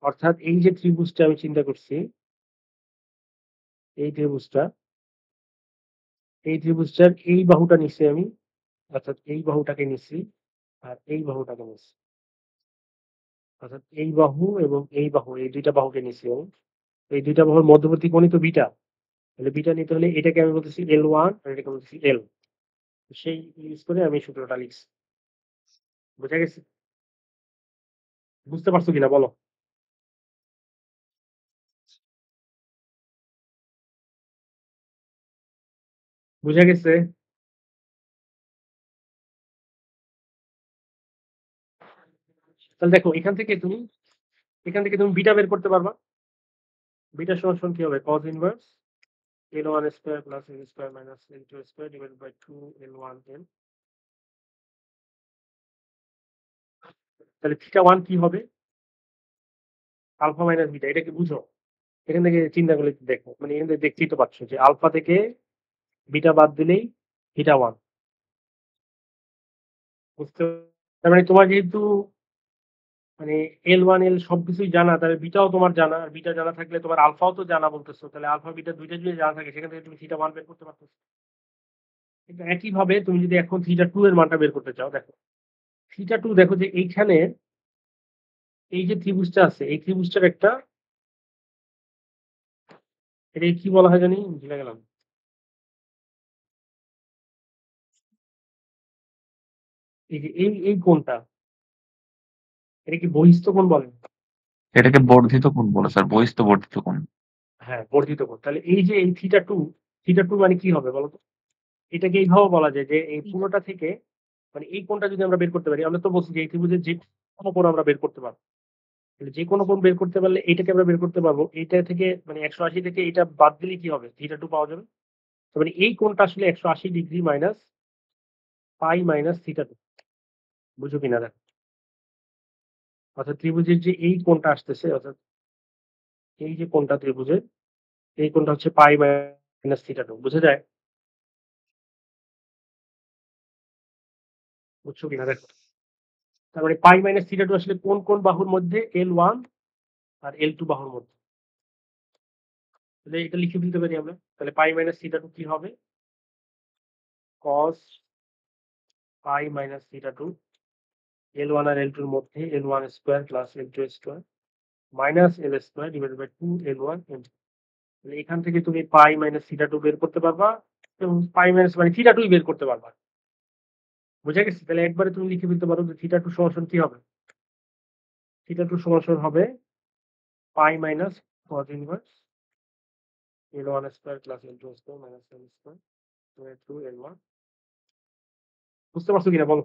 অর্থাৎ এই যে ত্রিভুজটা আমি চিন্তা করছি, এই ত্রিভুজটার এই বাহুটা নিচ্ছি আমি, অর্থাৎ এই বাহুটাকে নিচ্ছি, আর এই বাহুটাকে নিচ্ছি, অর্থাৎ এই বাহু এবং এই বাহু, এই দুইটা বাহুকে নিচ্ছি আমি। এই দুইটা বাহুর মধ্যবর্তী কোণই তো বিটা, তাহলে বিটা নিতে হলে এটাকে আমি বলতেছি L1 আর এটাকে বলতেছি L। সেই ইউজ করে আমি সূত্রটা লিখছি। বুঝা গেছে? বুঝতে পারছো কিনা বলো? বুঝা গেছে? তাহলে দেখো এখান থেকে তুমি বিটা বের করতে পারবা। বিটা সমান সমান কি হবে, cos inverse L1 square plus L square minus L2 square divided by 2L1 L। তাহলে θ1 কি হবে, আলফা মাইনাস বিটা, এটা কি বুঝো? এখান থেকে চিন্তা করলে দেখো, মানে এখান থেকে দেখতেই তো পাচ্ছ যে আলফা থেকে বিটা বাদ দিলেই θ1। বুঝতে, তার মানে তোমার যেহেতু মানে L1 L সবকিছুই জানা, তাহলে বিটাও তোমার জানা। আর বিটা জানা থাকলে তোমার আলফাও তো জানা বলতেছো। তাহলে আলফা বিটা ২ টা যদি জানা থাকে সেখান থেকে তুমি থিটা 1 বের করতে পারতেছো। কিন্তু একইভাবে তুমি যদি এখন থিটা 2 এর মানটা বের করতে চাও, দেখো থিটা 2 দেখো যে এইখানে এই যে ত্রিভুজটা আছে, এই ত্রিভুজটার একটা এটাকে কি বলা হয় জানি? ভুলে গেলাম। এই যে এই কোণটা, এটা কি বহিস্থ কোণ বলে? এটাকে বর্ধিত কোণ বলে স্যার, বহিস্থ বর্ধিত কোণ। হ্যাঁ, বর্ধিত কোণ। তাহলে এই যে এই থিটা 2 মানে কি হবে বলো তো? এটাকে এইভাবে বলা যায় যে এই পুরোটা থেকে মানে এই কোণটা যদি আমরা বের করতে পারি, আমরা তো বলছি যে এই ত্রিভুজের যে কোনো কোণ আমরা বের করতে পারবো। তাহলে যে কোনো কোণ বের করতে পারলে এইটাকে আমরা বের করতে পারবো। এইটা থেকে মানে 180 থেকে এটা বাদ দিলে কি হবে? থিটা 2 পাওয়া যাবে। তার মানে এই কোণটা আসলে 180 ডিগ্রি মাইনাস পাই মাইনাস থিটা 2। বুঝো কিনা দেখো। অর্থাৎ ত্রিভুজের যে এই কোণটা আসতেছে, অর্থাৎ এই যে কোণটা ত্রিভুজের, এই কোণটা হচ্ছে পাই মাইনাস থিটা 2। বুঝা যায়? বুঝছো কিনা দেখো। তার মানে পাই মাইনাস থিটা 2 আসলে কোন বাহুর মধ্যে? L1 আর L2 বাহুর মধ্যে। তাহলে এটা লিখে ফেলতে পারি আমরা। তাহলে পাই মাইনাস থিটা 2 কি হবে? cos pi minus theta 2 L1 আর L2 এর মধ্যে L1 square plus L2 square minus L square divided by 2 L1 L2। তাহলে এখান থেকে তুমি পাই মাইনাস থিটা 2 বের করতে পারবা এবং পাই মাইনাস মানে থিটা 2 বের করতে পারবা। বুঝা গেছে? তাহলে একবারে তুমি লিখে ফেলতে পারো যে থিটা 2 সমান কি হবে? থিটা 2 সমান হবে pi minus cos inverse L1 square plus L2 square minus L square divided 2 L1। বুঝতে পারছো কিনা বলো?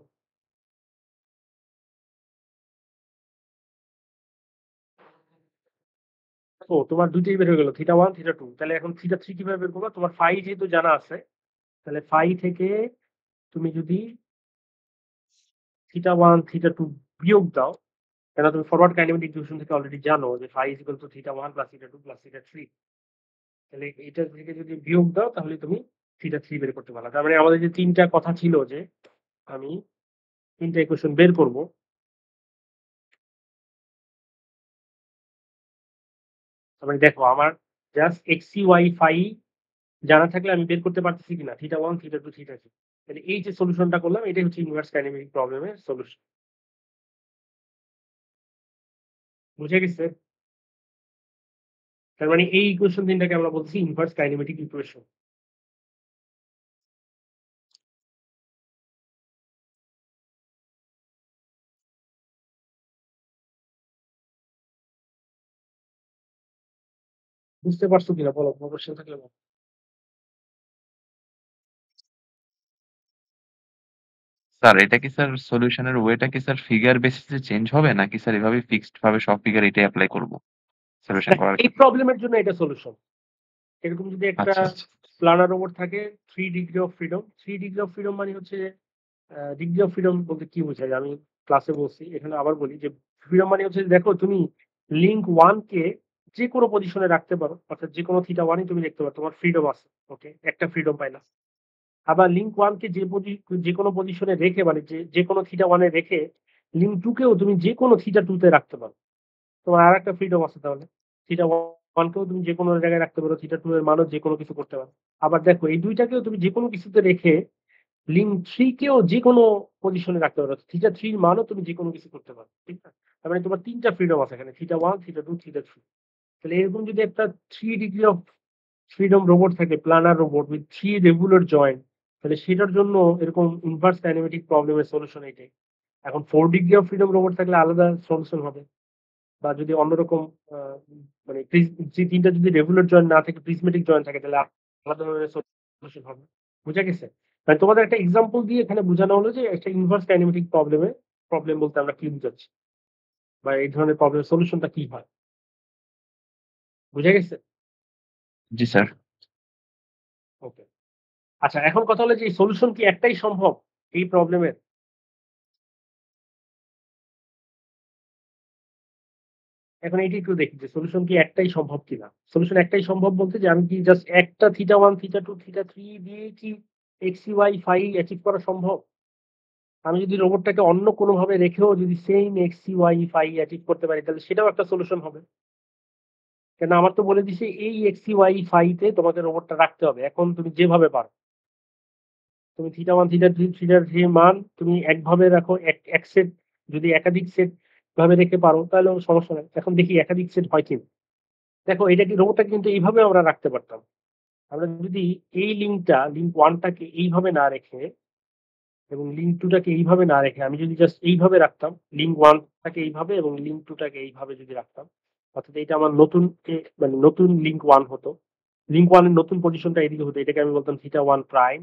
ও তোমার দুইটাই বের হয়ে গেল, থিটা 1 থিটা 2। তাহলে এখন থিটা 3 কিভাবে বের করবা? তোমার ফাই যেহেতু জানা আছে, তাহলে ফাই থেকে তুমি যদি থিটা 1 থিটা 2 বিয়োগ দাও, কেন তুমি ফরওয়ার্ড কাইনেমেটিক ইকুয়েশন থেকে অলরেডি জানো যে phi is equal to theta 1 plus theta 2 plus theta 3। তাহলে এটা থেকে যদি বিয়োগ দাও তাহলে তুমি থিটা 3 বের করতে পারলা। তার মানে আমাদের যে তিনটা কথা ছিল যে আমি তিনটা ইকুয়েশন বের করব, তার মানে দেখো আমার জাস্ট এক্স ওয়াই ফাই জানা থাকলে আমি বের করতে পারতেছি কিনা থিটা 1 থিটা 2 থিটা 3। তাহলে এই যে সলিউশনটা করলাম এটাই হচ্ছে ইনভার্স কাইনেমেটিক প্রবলেমের সলিউশন। বুঝে গেছে? তার মানে এই ইকুয়েশন তিনটাকে আমরা বলছি ইনভার্স কাইনেমেটিক ইকুয়েশন। বুঝতে পারছো কিনা বলো, কোনো কোশ্চেন থাকলে বলো। স্যার এটা কি স্যার সলিউশনের ওয়েটা কি স্যার ফিগার বেসিসে চেঞ্জ হবে নাকি স্যার এভাবে ফিক্সড ভাবে সব ফিগার এটাই অ্যাপ্লাই করব সলিউশন করার এই ক্ষেত্রে? প্রবলেমের জন্য এটা সলিউশন। এরকম যদি একটা আচ্ছা আচ্ছা প্ল্যানার রোবট থাকে 3 degree of freedom, 3 degree of freedom মানে হচ্ছে ডিগ্রি অফ ফ্রিডম বলতে কি বোঝায়? আমি ক্লাসে বলছি, এখানে আবার বলি যে ফ্রিডম মানে হচ্ছে দেখো তুমি লিঙ্ক 1 কে যে কোনো পজিশনে রাখতে পারো, অর্থাৎ যে কোনো থিটা 1 তুমি দেখতে পারো, তোমার ফ্রিডম আছে। ওকে, একটা ফ্রিডম পাইলা। আবার লিঙ্ক 1 কে যে কোনো পজিশনে রেখে মানে যে কোনো থিটা 1 এ রেখে লিঙ্ক 2 কেও তুমি যে কোনো থিটা 2 তে রাখতে পারো। তোমার আরেকটা ফ্রিডম আছে তাহলে। থিটা 1 কেও তুমি যে কোনো জায়গায় রাখতে পারো, থিটা 2 এর মানও যে কোনো কিছু করতে পারো। আবার দেখো এই দুইটাকেও তুমি যে কোনো কিছুতে রেখে লিঙ্ক 3 কেও যে কোনো পজিশনে রাখতে পারো। থিটা 3 এর মানও তুমি যে কোনো কিছু করতে পারো। ঠিক না? তার মানে তোমার 3 টা ফ্রিডম আছে এখানে, থিটা 1 থিটা 2 থিটা 3। তাহলে এরকম যদি একটা 3 ডিগ্রি অফ ফ্রিডম রোবট থাকে, planar robot with 3 regular joint, তাহলে সেটার জন্য এরকম ইনভার্স কাইনেমেটিক প্রবলেমের সলিউশন এটাই। এখন 4 ডিগ্রি অফ ফ্রিডম রোবট থাকলে আলাদা সলিউশন হবে। বা যদি অন্যরকম মানে যে ৩ টা যদি রেগুলার জয়েন্ট না থাকে, প্রিজমেটিক জয়েন্ট থাকে, তাহলে আলাদা ধরনের সলিউশন হবে। বুঝা গেছে? মানে তোমাদের একটা এক্সাম্পল দিয়ে এখানে বোঝানো হলো যে একটা ইনভার্স কাইনেমেটিক প্রবলেম বলতে আমরা কি বুঝাচ্ছি বা এই ধরনের প্রবলেমের সলিউশনটা কি হয়। বুঝা গেছে? জি স্যার। ওকে। আচ্ছা, এখন কথা হলো যে এই সলিউশন কি একটাই সম্ভব এই প্রবলেমের? এখন এইটা একটু দেখি যে সলিউশন কি একটাই সম্ভব কিনা। সলিউশন একটাই সম্ভব বলতে যে আমি কি জাস্ট একটা থিটা 1 থিটা 2 থিটা 3 দিয়ে কি এক্স ওয়াই ফাই অ্যাচিভ করা সম্ভব? আমি যদি রোবটটাকে অন্য কোনোভাবে রেখেও যদি same x, y, phi achieve করতে পারি তাহলে সেটাও একটা সলিউশন হবে। কেন আমার তো বলে দিছে এই এক্স, ওয়াই, ফাই তে তোমাদের রোবটটা রাখতে হবে। এখন তুমি যেভাবে পারো। তুমি থিটা 1, থিটা 2, থিটা 3 এর মান তুমি একভাবে রাখো, এক সেট যদি একাধিক সেট ভাবে রেখে পারো তাহলেও সমস্যা নাই। এখন দেখি একাধিক সেট হয় কিনা। দেখো এটা কি রোবটটা কিন্তু এইভাবেও আমরা রাখতে পারতাম। আমরা যদি এই লিঙ্ক 1 টাকে এইভাবে না রেখে এবং লিঙ্ক 2 টাকে এইভাবে না রেখে আমি যদি জাস্ট এইভাবে রাখতাম, লিঙ্ক 1 টাকে এইভাবে এবং লিঙ্ক 2 টাকে এইভাবে যদি রাখতাম, অর্থাৎ এটা আমার নতুন মানে নতুন লিঙ্ক 1 হতো। লিঙ্ক 1 এর নতুন পজিশনটা এদিকে হতো, এটাকে আমি বলতাম থিটা 1 প্রাইম।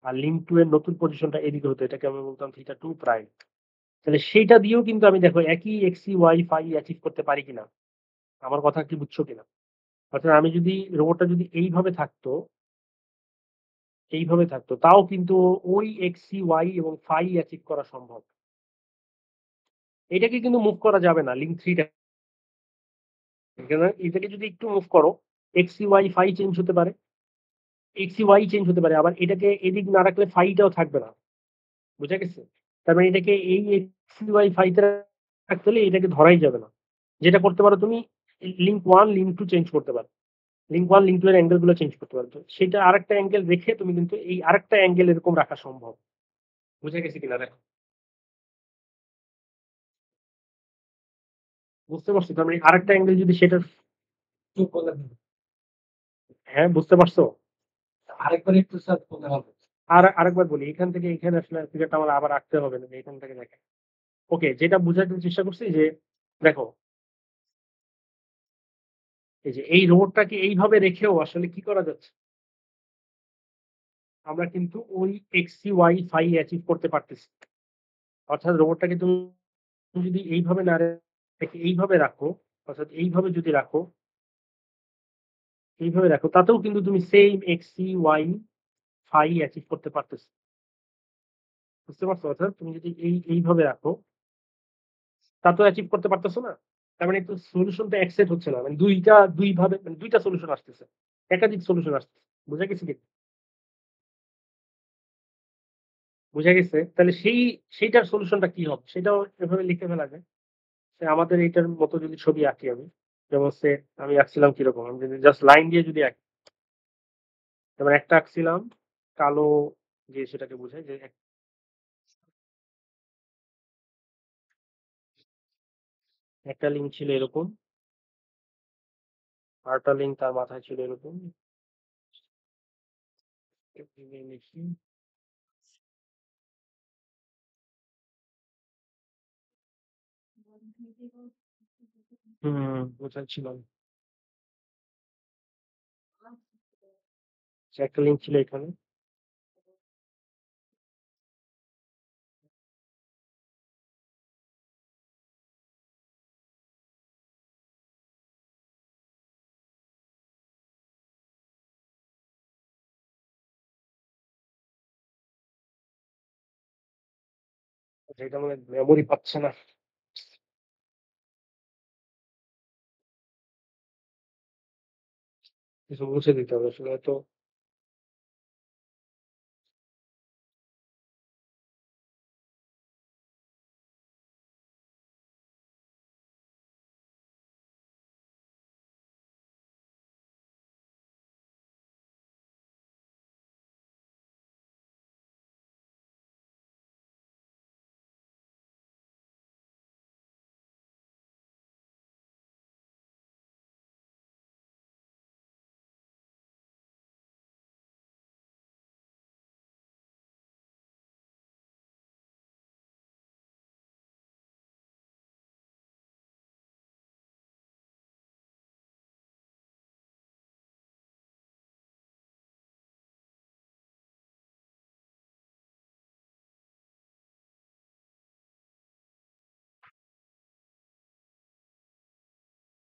আর লিঙ্ক 2 এর নতুন পজিশনটা এদিকে হতো, এটাকে আমি বলতাম থিটা 2 প্রাইম। তাহলে সেইটা দিয়েও কিন্তু আমি দেখো একই এক্স, ওয়াই, ফাই অ্যাচিভ করতে পারি কিনা। আমার কথা কি বুঝছো কিনা? অর্থাৎ আমি যদি রোবটটা যদি এইভাবে থাকতো তাও কিন্তু ওই এক্স, ওয়াই এবং ফাই অ্যাচিভ করা সম্ভব। এটাকে কিন্তু মুভ করা যাবে না লিঙ্ক 3 টা। এটাকে যদি একটু মুভ করো এক্স, ওয়াই, ফাই চেঞ্জ হতে পারে, এক্স, ওয়াই চেঞ্জ হতে পারে, আবার এটাকে এদিক না রাখলে ফাইটাও থাকবে না। বুঝা গেছে? তার মানে এটাকে এই এক্স, ওয়াই, ফাইতে রাখতে হলে এটাকে ধরাই যাবে না। যেটা করতে পারো তুমি লিঙ্ক 1, লিঙ্ক 2 চেঞ্জ করতে পারো। লিঙ্ক 1, লিঙ্ক 2 এর অ্যাঙ্গেল গুলো চেঞ্জ করতে পারো। তো সেটা আরেকটা অ্যাঙ্গেল রেখে তুমি কিন্তু এই আরেকটা অ্যাঙ্গেল এরকম রাখা সম্ভব। বুঝা গেছে কিনা দেখো। বুঝতে পারছো? তার মানে আরেকটা অ্যাঙ্গেল যদি সেটা হ্যাঁ বুঝতে পারছো? আরেকবার একটু স্যার বলতে হবে। আর আরেকবার বলি, এখান থেকে এখানে আসলে ফিগারটা আমার আবার আঁকতে হবে না, এখান থেকে দেখে। ওকে, যেটা বুঝাতে চেষ্টা করছি যে দেখো এই যে এই রোবটটাকে এইভাবে রেখেও আসলে কি করা যাচ্ছে, আমরা কিন্তু ওই এক্স, ওয়াই, ফাই অ্যাচিভ করতে পারতেছি। অর্থাৎ রোবটটাকে তুমি যদি এইভাবে না রেখে এইভাবে রাখো, অর্থাৎ এইভাবে রাখো তাতেও কিন্তু তুমি same x, y, phi achieve করতে পারতেছো। বুঝতে পারছো? অর্থাৎ তুমি যদি এইভাবে রাখো তাতেও অ্যাচিভ করতে পারতেছো না। তার মানে তো সলিউশনটা এক সেট হচ্ছে না, মানে দুই ভাবে মানে দুইটা সলিউশন আসতেছে, একাধিক সলিউশন আসতেছে। বুঝা গেছে কি? বুঝা গেছে? তাহলে সেইটার সলিউশনটা কি হবে সেটাও এভাবে লিখে ফেলা যায়। সে আমাদের এইটার মতো যদি ছবি আঁকি আমি, যেমন সে আমি আঁকছিলাম কিরকম, আমি যদি জাস্ট লাইন দিয়ে যদি আঁকি, যেমন একটা আঁকছিলাম কালো দিয়ে সেটাকে বোঝায় যে একটা লিঙ্ক ছিল এরকম, আরেকটা লিঙ্ক তার মাথায় ছিল এরকম। লিখি বোঝাচ্ছিলাম যে একটা লিঙ্ক ছিল এখানে, যেটা মানে মেমোরি পাচ্ছে না, কিছু মুছে দিতে হবে আসলে তো।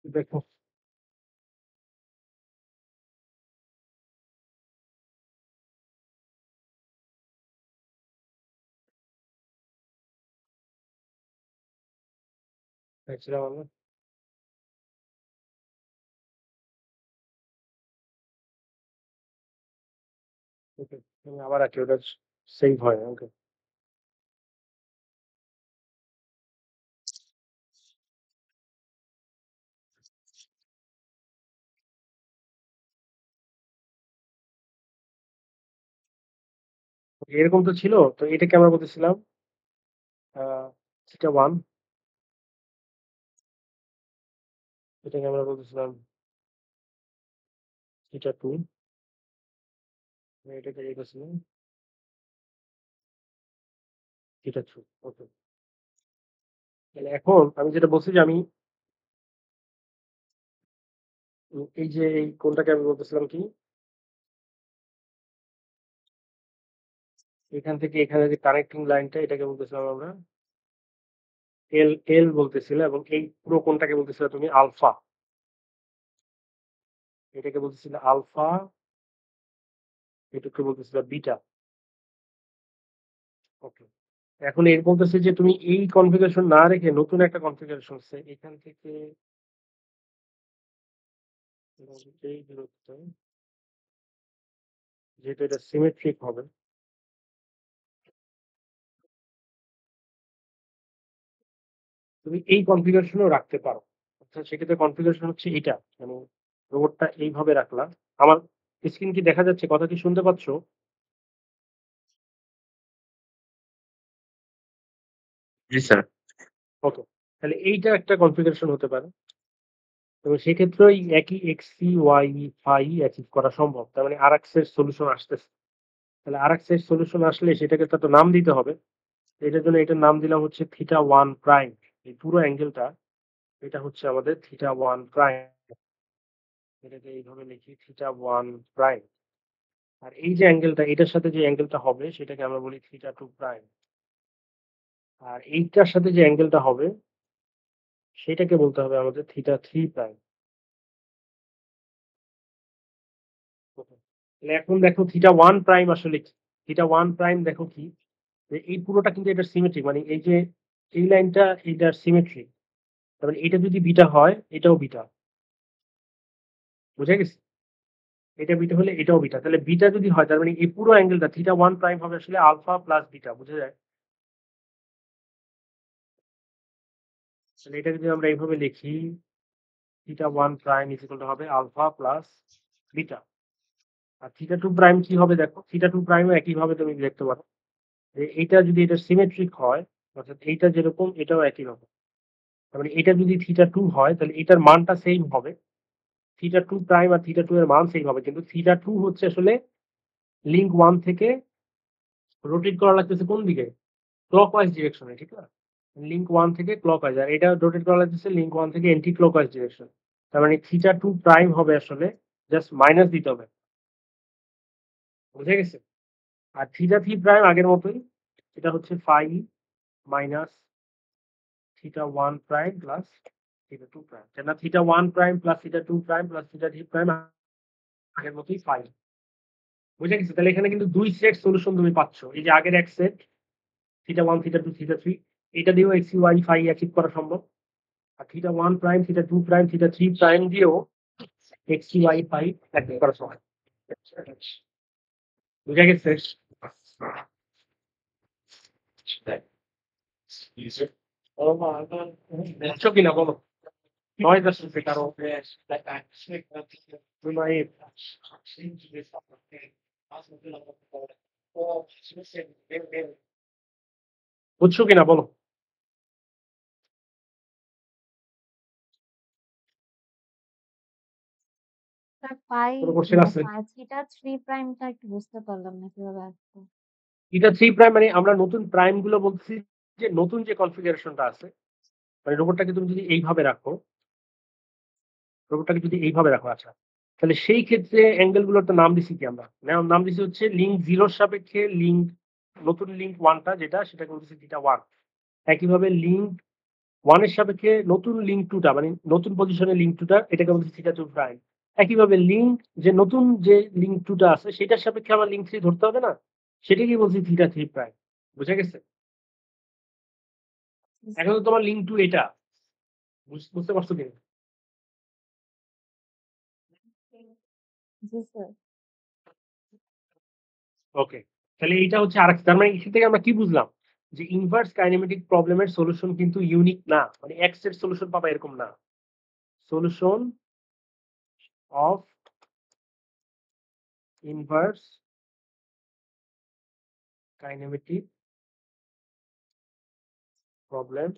দেখো দেখছিলাম আমরা। ওকে, আমি আবার আঁকি, ওটা সেভ হয়। ওকে। এরকম তো ছিল। তো এটাকে আমরা বলতেছিলাম থিটা 1, এটাকে আমরা বলতেছিলাম থিটা 2, এটাকে বলতেছিলাম থিটা 3। ওকে। তাহলে এখন আমি যেটা বলছি যে আমি এই যে এই কোণটাকে আমি বলতেছিলাম কি, এখান থেকে এখানে যে কানেক্টিং লাইনটা এটাকে বলতেছিলাম আমরা এল বলতেছিল, এবং এই পুরো কোণটাকে বলতেছিল তুমি আলফা। এটাকে বলতেছিল আলফা, এটাকে বলতেছিল বিটা। ওকে। এখন এর বলতেছে যে তুমি এই কনফিগারেশন না রেখে নতুন একটা কনফিগারেশন আছে এখান থেকে এই দূরত্ব, যেহেতু এটা সিমেট্রিক হবে, তুমি এই কনফিগারেশনও রাখতে পারো। অর্থাৎ সেক্ষেত্রে কনফিগারেশন হচ্ছে এটা, মানে রোবটটা এইভাবে রাখলাম। আমার স্ক্রিন কি দেখা যাচ্ছে? কথা কি শুনতে পাচ্ছ? জি স্যার। ওকে। তাহলে এইটা একটা কনফিগারেশন হতে পারে, এবং সেক্ষেত্রে ওই একই এক্স সি ওয়াই ফাই অ্যাচিভ করা সম্ভব। তার মানে আরএক্স এর সলিউশন আসতেছে। তাহলে আরএক্স এর সলিউশন আসলে সেটাকে তো একটা নাম দিতে হবে। এটার জন্য এটার নাম দিলাম হচ্ছে থিটা 1 প্রাইম। এই পুরো অ্যাঙ্গেলটা এটা হচ্ছে আমাদের থিটা 1 প্রাইম। এটাকে এইভাবে লিখি থিটা 1 প্রাইম। আর এই যে অ্যাঙ্গেলটা এটার সাথে যে অ্যাঙ্গেলটা হবে সেটাকে আমরা বলি থিটা 2 প্রাইম। আর এইটার সাথে যে অ্যাঙ্গেলটা হবে সেটাকে বলতে হবে আমাদের থিটা 3 প্রাইম। তাহলে এখন দেখো থিটা 1 প্রাইম আসলে কি? থিটা 1 প্রাইম দেখো কি, যে এই পুরোটা কিন্তু এটা সিমেট্রিক, মানে এই যে এই লাইনটা এটার সিমেট্রিক। তার মানে এটা যদি বিটা হয় এটাও বিটা। বুঝা গেছে? এটা বিটা হলে এটাও বিটা। তাহলে বিটা যদি হয় তার মানে এই পুরো অ্যাঙ্গেলটা থিটা 1 প্রাইম হবে আসলে আলফা প্লাস বিটা। বুঝা যায়? তাহলে এটা যদি আমরা এইভাবে লিখি theta 1 prime is equal two হবে আলফা প্লাস বিটা। আর থিটা 2 প্রাইম কি হবে দেখো, থিটা 2 প্রাইমও একইভাবে তুমি দেখতে পারো যে এইটা যদি এটা সিমেট্রিক হয়, অর্থাৎ এইটা যেরকম এটাও একই রকম। তার মানে এটা যদি থিটা 2 হয় তাহলে এটার মানটা সেম হবে। থিটা 2 প্রাইম আর থিটা 2 এর মান সেম হবে, কিন্তু থিটা 2 হচ্ছে আসলে লিঙ্ক 1 থেকে রোটেট করা লাগতেছে কোন দিকে? ক্লকওয়াইজ ডিরেকশনে, ঠিক না? লিঙ্ক 1 থেকে ক্লকওয়াইজ, আর এটা রোটেট করা লাগতেছে লিঙ্ক 1 থেকে এন্টি ক্লকওয়াইজ ডিরেকশন। তার মানে থিটা 2 প্রাইম হবে আসলে জাস্ট মাইনাস দিতে হবে। বুঝে গেছে? আর থিটা 3 প্রাইম আগের মতোই, এটা হচ্ছে phi minus theta 1 prime plus theta 2 prime. কেন theta 1 prime plus theta 2 prime plus theta 3 prime আগের মতোই ফাই। বুঝে গেছে? তাহলে এখানে কিন্তু দুই সেট সলিউশন তুমি পাচ্ছ। এই যে আগের এক সেট থিটা 1 থিটা 2 থিটা 3, এটা দিয়েও এক্স ওয়াই ফাই অ্যাচিভ করা সম্ভব। আর theta 1 prime theta 2 prime theta 3 prime দিয়েও এক্স ওয়াই ফাই অ্যাচিভ করা সম্ভব। বুঝে গেছে? বুঝছো কিনা বলো? নয় আসছে কারো বুঝছো কিনা বলো? স্যার পাই কোনো কোশ্চেন আছে? থিটা 3 প্রাইমটা একটু বুঝতে পারলাম না কিভাবে আসবে। থিটা 3 প্রাইম মানে আমরা নতুন প্রাইম গুলো বলছি, যে নতুন যে কনফিগারেশনটা আছে, মানে রোবটটাকে তুমি যদি এইভাবে রাখো, আচ্ছা, তাহলে সেই ক্ষেত্রে অ্যাঙ্গেল গুলোর তো নাম দিছি কি আমরা? নাম দিছি হচ্ছে লিঙ্ক 0 এর সাপেক্ষে লিঙ্ক, নতুন লিঙ্ক 1টা যেটা সেটাকে বলতেছি থিটা 1। একইভাবে লিঙ্ক 1 এর সাপেক্ষে নতুন লিঙ্ক 2টা, মানে নতুন পজিশনে লিঙ্ক 2টা, এটাকে বলতেছি থিটা 2 প্রাইম। একইভাবে লিঙ্ক যে নতুন যে লিঙ্ক 2টা আছে সেটার সাপেক্ষে আমার লিঙ্ক 3 ধরতে হবে না, সেটাকেই বলছি থিটা 3 প্রাইম। বুঝা গেছে? এখন তো তোমার লিঙ্ক 2 এটা বুঝতে পারছো কি? জি স্যার। ওকে। তাহলে এইটা হচ্ছে আরেক, তার মানে এখান থেকে আমরা কি বুঝলাম? যে ইনভার্স কাইনেমেটিক প্রবলেমের সলিউশন কিন্তু ইউনিক না, মানে এক সেট সলিউশন পাবা এরকম না। Solution of inverse kinematic problem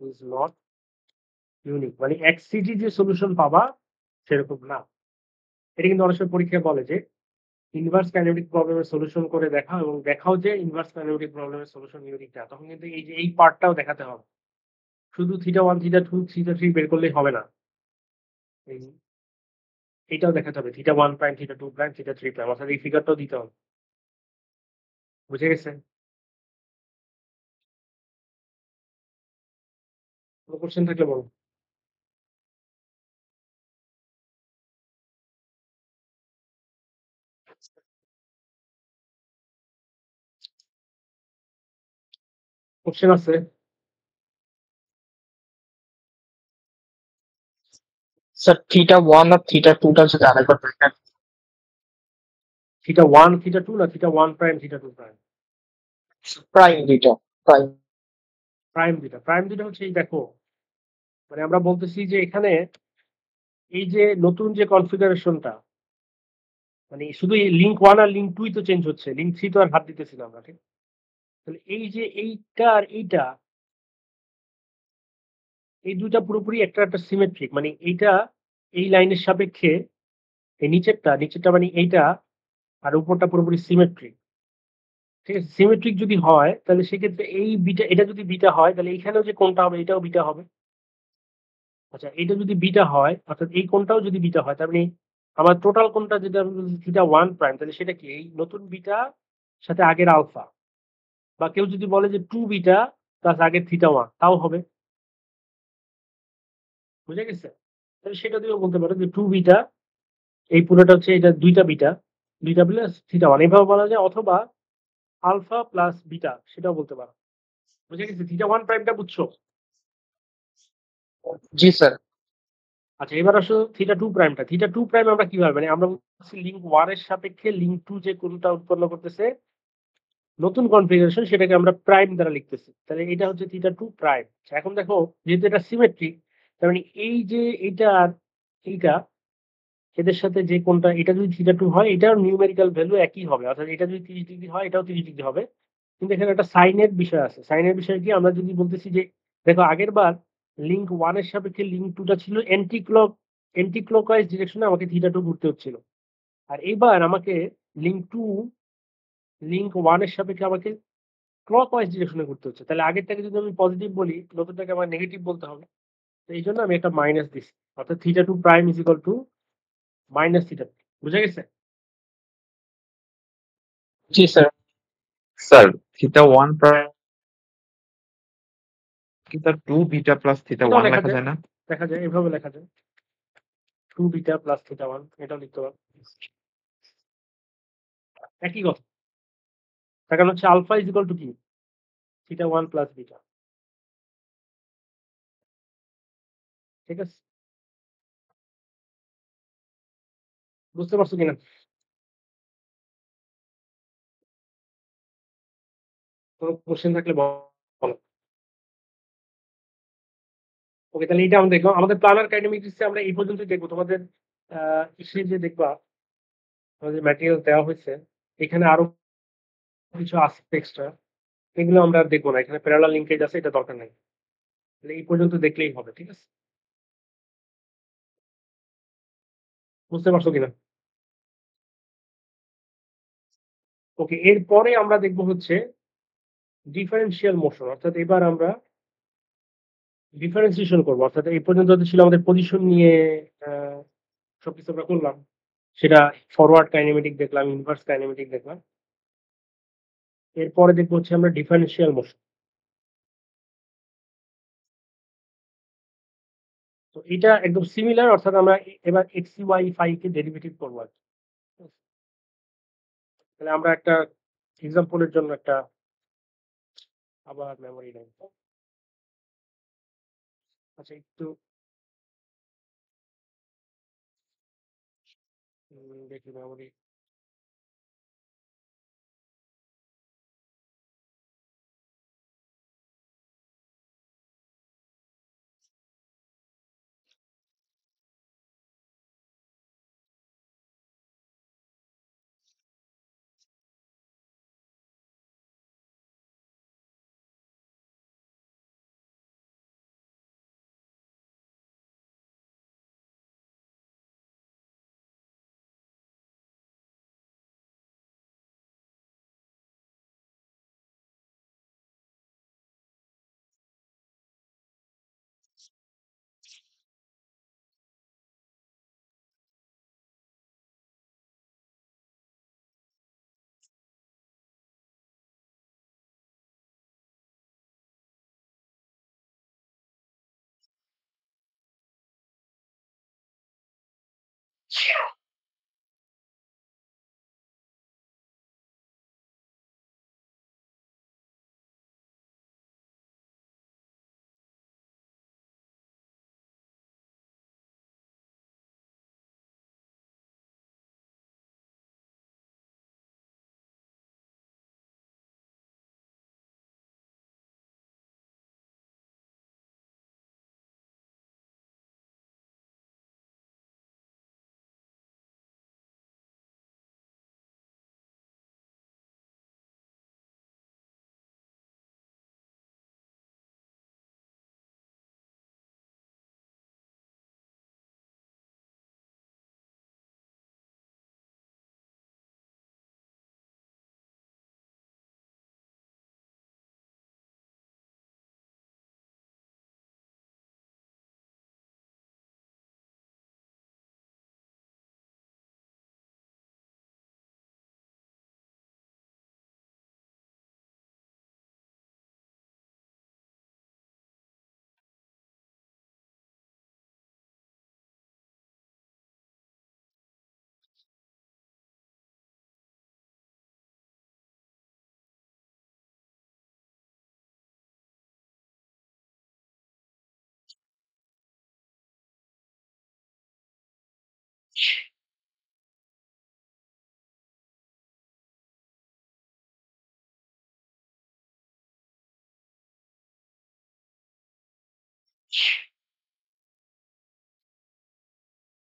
is not unique, মানে এক্সিটি যে সলিউশন পাবা সেরকম না। এটা কিন্তু অনেক সময় পরীক্ষায় বলে যে ইনভার্স কাইনেমেটিক প্রবলেমের সলিউশন করে দেখাও এবং দেখাও যে ইনভার্স কাইনেমেটিক প্রবলেমের সলিউশন ইউনিক না। তখন কিন্তু এই যে এই পার্টটাও দেখাতে হবে, শুধু θ1 θ2 θ3 বের করলেই হবে না, এইটাও দেখাতে হবে, θ1 প্রাইম θ2 প্রাইম θ3 প্রাইম, অর্থাৎ এই ফিগারটাও দিতে হবে। বুঝে গেছে? কোনো কোশ্চেন থাকলে বলো। কোশ্চেন আছে? স্যার θ1 আর θ2টা যদি আরেকবার দেখেন। θ1 θ2 না θ1 প্রাইম θ2 প্রাইম? প্রাইম দুইটা, প্রাইম। প্রাইম দুটা হচ্ছে এই দেখো, মানে আমরা বলতেছি যে এখানে এই যে নতুন যে কনফিগারেশনটা, মানে শুধু লিঙ্ক 1 আর লিঙ্ক 2 তো চেঞ্জ হচ্ছে, লিঙ্ক 3 তো আর হাত দিতেছি না আমরা, ঠিক? তাহলে এই যে এইটা আর এইটা, এই দুইটা পুরোপুরি একটা একটা সিমেট্রিক, মানে এইটা এই লাইনের সাপেক্ষে এই নিচেরটা মানে এইটা আর উপরটা পুরোপুরি সিমেট্রিক, ঠিক আছে? সিমেট্রিক যদি হয় তাহলে সেক্ষেত্রে এই বিটা, এটা যদি বিটা হয় তাহলে এইখানেও যে কোনটা হবে এটাও বিটা হবে। আচ্ছা, এটা যদি বিটা হয় অর্থাৎ এই কোনটাও যদি বিটা হয়, তার মানে আমার টোটাল কোনটা যেটা θ1 প্রাইম, তাহলে সেটা কি এই নতুন বিটা সাথে আগের আলফা, বা কেউ যদি বলে যে 2 বিটা প্লাস আগের θ1 তাও হবে। বুঝে গেছে? তাহলে সেটা দিয়েও বলতে পারো যে 2 বিটা, এই পুরোটা হচ্ছে এটা দুইটা বিটা প্লাস θ1, এইভাবে বলা যায়, অথবা আলফা প্লাস বিটা সেটাও বলতে পারো। বুঝে গেছে? θ1 প্রাইমটা বুঝছো? জি স্যার। আচ্ছা, এবার আসো θ2 প্রাইমটা। θ2 প্রাইম আমরা কিভাবে, মানে আমরা বলছি লিঙ্ক 1 এর সাপেক্ষে লিঙ্ক 2 যে কোনটা উৎপন্ন করতেছে নতুন কনফিগারেশন, সেটাকে আমরা প্রাইম দ্বারা লিখতেছি। তাহলে এটা হচ্ছে θ2 প্রাইম। এখন দেখো যেহেতু এটা সিমেট্রিক, তার মানে এই যে এইটা আর এইটা, এদের সাথে যে কোনটা, এটা যদি θ2 হয় এটার নিউমেরিক্যাল ভ্যালু একই হবে, অর্থাৎ এটা যদি 30 ডিগ্রি হয় এটাও 30 ডিগ্রি হবে। কিন্তু এখানে একটা সাইনের বিষয় আছে। সাইনের বিষয় কি, আমরা যদি বলতেছি যে দেখো আগের বার লিঙ্ক 1 এর সাপেক্ষে লিঙ্ক 2টা ছিল এন্টি ক্লকওয়াইজ ডিরেকশনে, আমাকে θ2 ঘুরতে হচ্ছিল। আর এইবার আমাকে লিঙ্ক 1 এর সাপেক্ষে আমাকে ক্লকওয়াইজ ডিরেকশনে ঘুরতে হচ্ছে। তাহলে আগেরটাকে যদি আমি পজিটিভ বলি, নতুনটাকে আমার নেগেটিভ বলতে হবে। তো এই জন্য আমি একটা মাইনাস দিচ্ছি, অর্থাৎ θ2 prime is equal to minus θ2। বুঝা গেছে? জি স্যার। স্যার θ1 প্রাইম কি স্যার 2 বিটা প্লাস এটাও θ1 লেখা লেখা যায়, যায় না? দেখা যায় এভাবে লেখা যায়, 2 বিটা প্লাস θ1, এটাও লিখতে পারো, একই কথা। তার কারণ হচ্ছে আলফা ইজ ইকুয়াল টু কি, θ1 প্লাস বিটা। ঠিক আছে? বুঝতে পারছো কিনা? কোনো কোশ্চেন থাকলে বলো। ওকে, তাহলে এটা আমরা দেখলাম। আমাদের প্ল্যানার কাইনেমেটিক্সে আমরা এই পর্যন্তই দেখবো। তোমাদের ইসে যে দেখবা, আমাদের ম্যাটেরিয়াল দেওয়া হয়েছে, এখানে আরো কিছু আছে এক্সট্রা, এগুলো আমরা আর দেখবো না। এখানে প্যারালাল লিঙ্কেজ আছে, এটা দরকার নাই। তাহলে এই পর্যন্ত দেখলেই হবে, ঠিক আছে? বুঝতে পারছো কিনা? ওকে, এরপরে আমরা দেখবো হচ্ছে ডিফারেন্সিয়াল মোশন, অর্থাৎ এবার আমরা ডিফারেন্সিয়েশন করবো। অর্থাৎ এই পর্যন্ত ছিল আমাদের পজিশন নিয়ে সবকিছু আমরা করলাম, সেটা ফরওয়ার্ড কাইনেমেটিক দেখলাম, ইনভার্স কাইনেমেটিক দেখলাম। এরপরে দেখবো হচ্ছে আমরা ডিফারেন্সিয়াল মোশন। তো এটা একদম সিমিলার, অর্থাৎ আমরা এবার এক্স ওয়াই ফাই কে ডেরিভেটিভ করবো আর কি। তাহলে আমরা একটা এক্সাম্পলের জন্য একটা আবার মেমোরি নেই। আচ্ছা, একটু দেখি মেমোরি।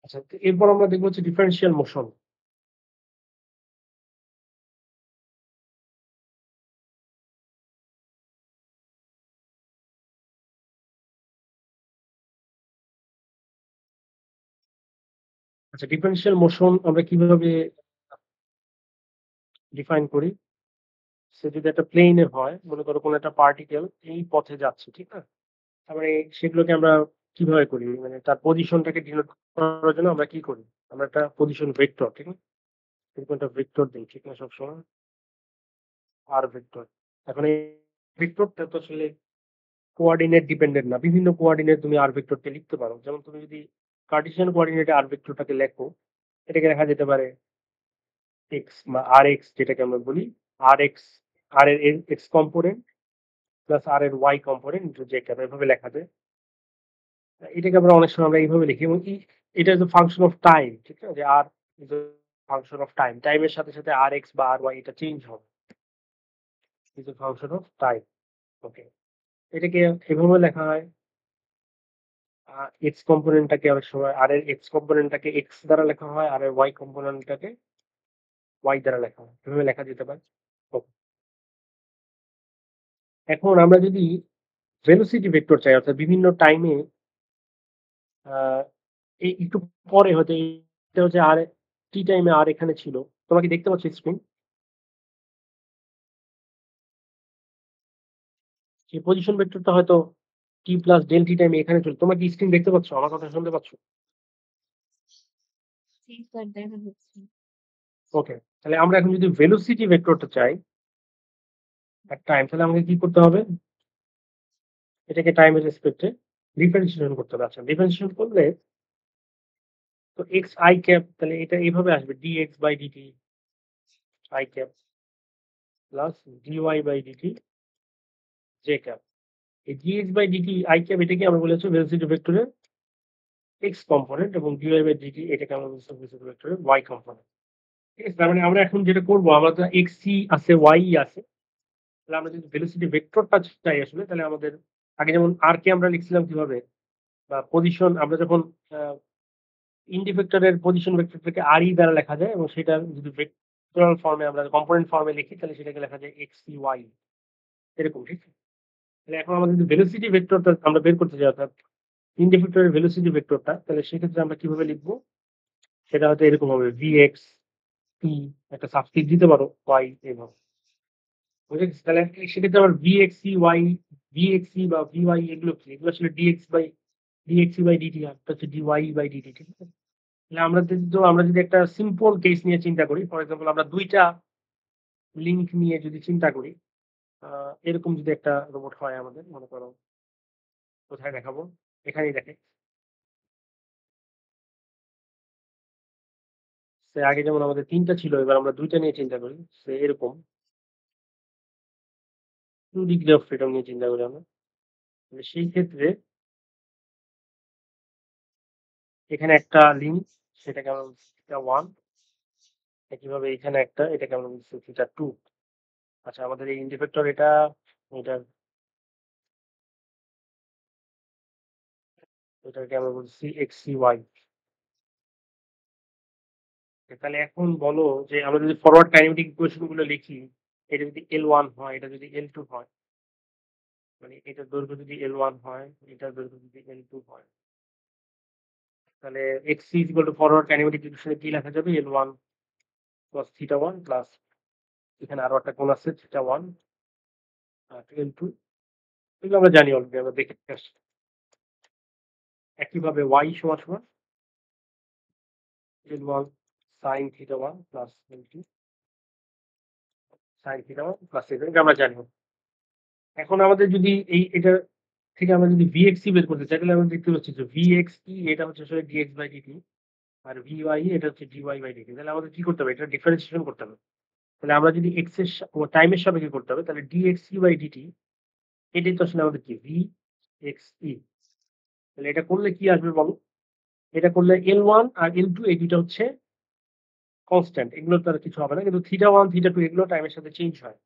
আচ্ছা, তো এরপর আমরা দেখবো হচ্ছে ডিফারেনশিয়াল মোশন। আচ্ছা, ডিফারেনশিয়াল মোশন আমরা কিভাবে ডিফাইন করি? সে যদি একটা প্লেনে হয়, মনে করো কোনো একটা পার্টিকেল এই পথে যাচ্ছে, ঠিক না? তার মানে সেগুলোকে আমরা কিভাবে করি? মানে তার পজিশনটাকে ডিনোট করার জন্য আমরা কি করি? আমরা একটা পজিশন ভেক্টর, ঠিক না? এরকম একটা ভেক্টর দিই, ঠিক না? সবসময় আর ভেক্টর। এখন এই ভেক্টরটা তো আসলে কোঅর্ডিনেট ডিপেন্ডেন্ট না। বিভিন্ন কোঅর্ডিনেট তুমি আর ভেক্টরকে লিখতে পারো। যেমন তুমি যদি কার্টেসিয়ান কোঅর্ডিনেটে আর ভেক্টরটাকে লেখো, এটাকে লেখা যেতে পারে এক্স বা আর এক্স, যেটাকে আমরা বলি আর এক্স, আর এর এক্স কম্পোনেন্ট প্লাস আর এর Y component into J cap, এভাবে লেখা যায়। এটাকে আমরা অনেক সময় আমরা এইভাবে লিখি এবং এটা is a function of time, ঠিক না? যে r is a function of time. টাইমের সাথে সাথে আর এক্স বা আর ওয়াই এটা চেঞ্জ হবে। Is a function of time. Okay, এটাকে এভাবে লেখা হয়। এক্স কম্পোনেন্টটাকে অনেক সময় আর এর এক্স কম্পোনেন্টটাকে এক্স দ্বারা লেখা হয়, আর এর ওয়াই কম্পোনেন্টটাকে ওয়াই দ্বারা লেখা হয়। এভাবে লেখা যেতে পারে। Okay. এখন আমরা যদি ভেলোসিটি ভেক্টর চাই, অর্থাৎ বিভিন্ন টাইমে এই একটু পরে হয়তো এটা হচ্ছে আর টি টাইমে আর এখানে ছিল, তোমরা কি দেখতে পাচ্ছ স্ক্রিন? সেই পজিশন ভেক্টরটা হয়তো টি প্লাস ডেল টি টাইমে এখানে চলে। তোমরা কি স্ক্রিন দেখতে পাচ্ছ? আমার কথা শুনতে পাচ্ছ? জি স্যার, দেখা যাচ্ছে। ওকে, তাহলে আমরা এখন যদি ভেলোসিটি ভেক্টরটা চাই এক টাইম, তাহলে আমাকে কি করতে হবে? এটাকে টাইমের রেসপেক্টে ডিফারেন্সিয়েশন করতে হবে। আচ্ছা, ডিফারেন্সিয়েশন করলে তো এক্স আই ক্যাপ, তাহলে এটা এইভাবে আসবে dx by d t I cap plus d y by d t J cap. এই dx by d t I cap এটাকে আমরা বলেছি ভেলোসিটি ভেক্টরের এক্স কম্পোনেন্ট এবং ডিওয়াই বাই ডিটি এটাকে আমরা বলেছি ভেলোসিটি ভেক্টরের ওয়াই কম্পোনেন্ট। ঠিক আছে, তার মানে আমরা এখন যেটা করবো, আমরা তো এক্স সি আছে ওয়াই আছে, তাহলে আমরা যদি ভেলোসিটি ভেক্টরটা চাই আসলে, তাহলে আমাদের আগে যেমন আর কে আমরা লিখছিলাম কিভাবে, বা পজিশন আমরা যখন ইন্ডি ভেক্টরের পজিশন ভেক্টরটাকে আর ই দ্বারা লেখা যায় এবং সেটা যদি ভেক্টরাল ফর্মে আমরা কম্পোনেন্ট ফর্মে লিখি, তাহলে সেটাকে লেখা যায় এক্স সি ওয়াই, এরকম, ঠিক আছে? তাহলে এখন আমাদের যদি ভেলোসিটি ভেক্টরটা আমরা বের করতে চাই, অর্থাৎ ইন্ডি ভেক্টরের ভেলোসিটি ভেক্টরটা, তাহলে সেক্ষেত্রে আমরা কিভাবে লিখবো? সেটা হয়তো এরকম হবে ভিএক্স পি, একটা সাবস্ক্রিপ্ট দিতে পারো ওয়াই, এইভাবে, বুঝে গেছি? তাহলে সেক্ষেত্রে আবার ভিএক্সি ওয়াই, ভিএক্সি বা ভিওয়াই এগুলো কি? এগুলো আসলে ডিএক্স বাই ডিএক্সি বাই ডিটি, আর হচ্ছে ডিওয়াই বাই ডিটি, ঠিক আছে? তাহলে আমরা যদি একটা সিম্পল কেস নিয়ে চিন্তা করি, ফর এক্সাম্পল আমরা দুইটা লিঙ্ক নিয়ে যদি চিন্তা করি, এরকম যদি একটা রোবট হয় আমাদের, মনে করো, কোথায় দেখাবো? এখানেই দেখে। সে আগে যেমন আমাদের তিনটা ছিল, এবার আমরা দুইটা নিয়ে চিন্তা করি। সে এরকম 2 ডিগ্রি অফ ফ্রিডম নিয়ে চিন্তা করি আমরা। তাহলে সেই ক্ষেত্রে এখানে একটা লিঙ্ক, সেটাকে আমরা বলছি থিটা 1, একইভাবে এখানে একটা, এটাকে আমরা বলছি থিটা 2। আচ্ছা, আমাদের এই ইন্ডিফেক্টর এটাকে আমরা বলছি এক্স সি ওয়াই। তাহলে এখন বলো যে আমরা যদি ফরওয়ার্ড কাইনেমেটিক ইকুয়েশন গুলো লিখি, এটা যদি L1 হয়, এটা যদি L2 হয়, মানে এটার দৈর্ঘ্য যদি L1 হয়, এটার দৈর্ঘ্য যদি L2 হয়, তাহলে x is equal to forward kinematic ইকুয়েশনে কি লেখা যাবে? L1 plus theta 1 প্লাস এখানে আরো একটা কোণ আছে theta 1 আর L2, এগুলো আমরা জানি অলরেডি, আমরা দেখে আসছি। একইভাবে y সমান সমান L1 sin theta 1 plus L2 sin theta 1 plus এটা আমরা জানি। এখন আমাদের যদি এটা থেকে আমরা যদি VXE বের করতে চাই, তাহলে আমরা দেখতে পাচ্ছি যে VXE এটা হচ্ছে আসলে dx বাই dt, আর VYE এটা হচ্ছে dy বাই dt। তাহলে আমাদের কি করতে হবে? এটা ডিফারেন্সিয়েশন করতে হবে। তাহলে আমরা যদি x এর টাইমের সাপেক্ষে করতে হবে, তাহলে dxe বাই dt এটাই তো আসলে আমাদের কি VXE। তাহলে এটা করলে কি আসবে বলো? এটা করলে L1 আর L2 এই দুটো হচ্ছে কনস্ট্যান্ট, এগুলো তো আর কিছু হবে না, কিন্তু থিটা 1 থিটা 2 এগুলো টাইমের সাথে চেঞ্জ হয়।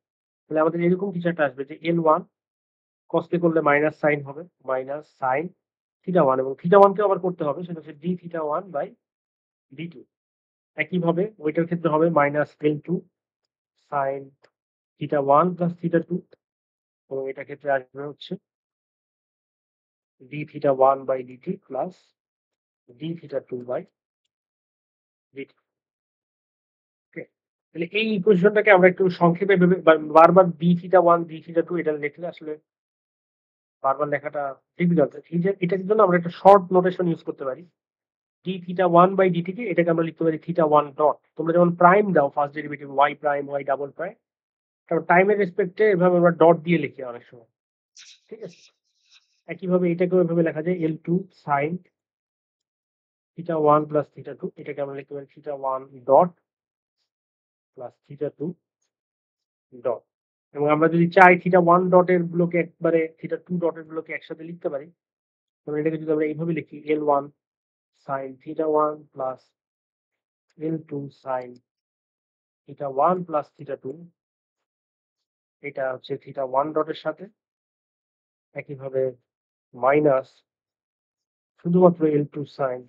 তাহলে আমাদের এরকম কিছু একটা আসবে যে L1 কসকে করলে মাইনাস সাইন হবে, মাইনাস সাইন থিটা 1 এবং থিটা 1 কে আবার করতে হবে, সেটা হচ্ছে d থিটা 1 বাই d2। একইভাবে ওইটার ক্ষেত্রে হবে minus L2 sin theta 1 plus theta 2 এবং এটার ক্ষেত্রে আসবে হচ্ছে d theta 1 by dt plus d theta 2 by dt। Okay, তাহলে এই ইকুয়েশনটাকে আমরা একটু সংক্ষেপে ভেবে বারবার d থিটা 1 d থিটা 2 এটা লিখলে আসলে বারবার লেখাটা ডিফিকাল্ট। এটার জন্য আমরা একটা শর্ট নোটেশন ইউজ করতে পারি। d থিটা 1 বাই dt কে এটাকে আমরা লিখতে পারি থিটা 1 ডট। তোমরা যেমন প্রাইম দাও first derivative y prime y double prime, তারপর টাইমের রেসপেক্টে এভাবে আমরা ডট দিয়ে লিখি অনেক সময়, ঠিক আছে? একইভাবে এটাকেও এভাবে লেখা যায় L2 sin theta 1 plus theta 2, এটাকে আমরা লিখতে পারি theta 1 dot plus theta 2 dot. এবং আমরা যদি চাই থিটা 1 ডটের গুলোকে একবারে থিটা 2 ডটের গুলোকে একসাথে লিখতে পারি, তাহলে এটাকে যদি আমরা এইভাবে লিখি L1 sin theta 1 plus L2 sin theta 1 plus theta 2, এটা হচ্ছে থিটা 1 ডটের সাথে, একইভাবে মাইনাস শুধুমাত্র L2 sin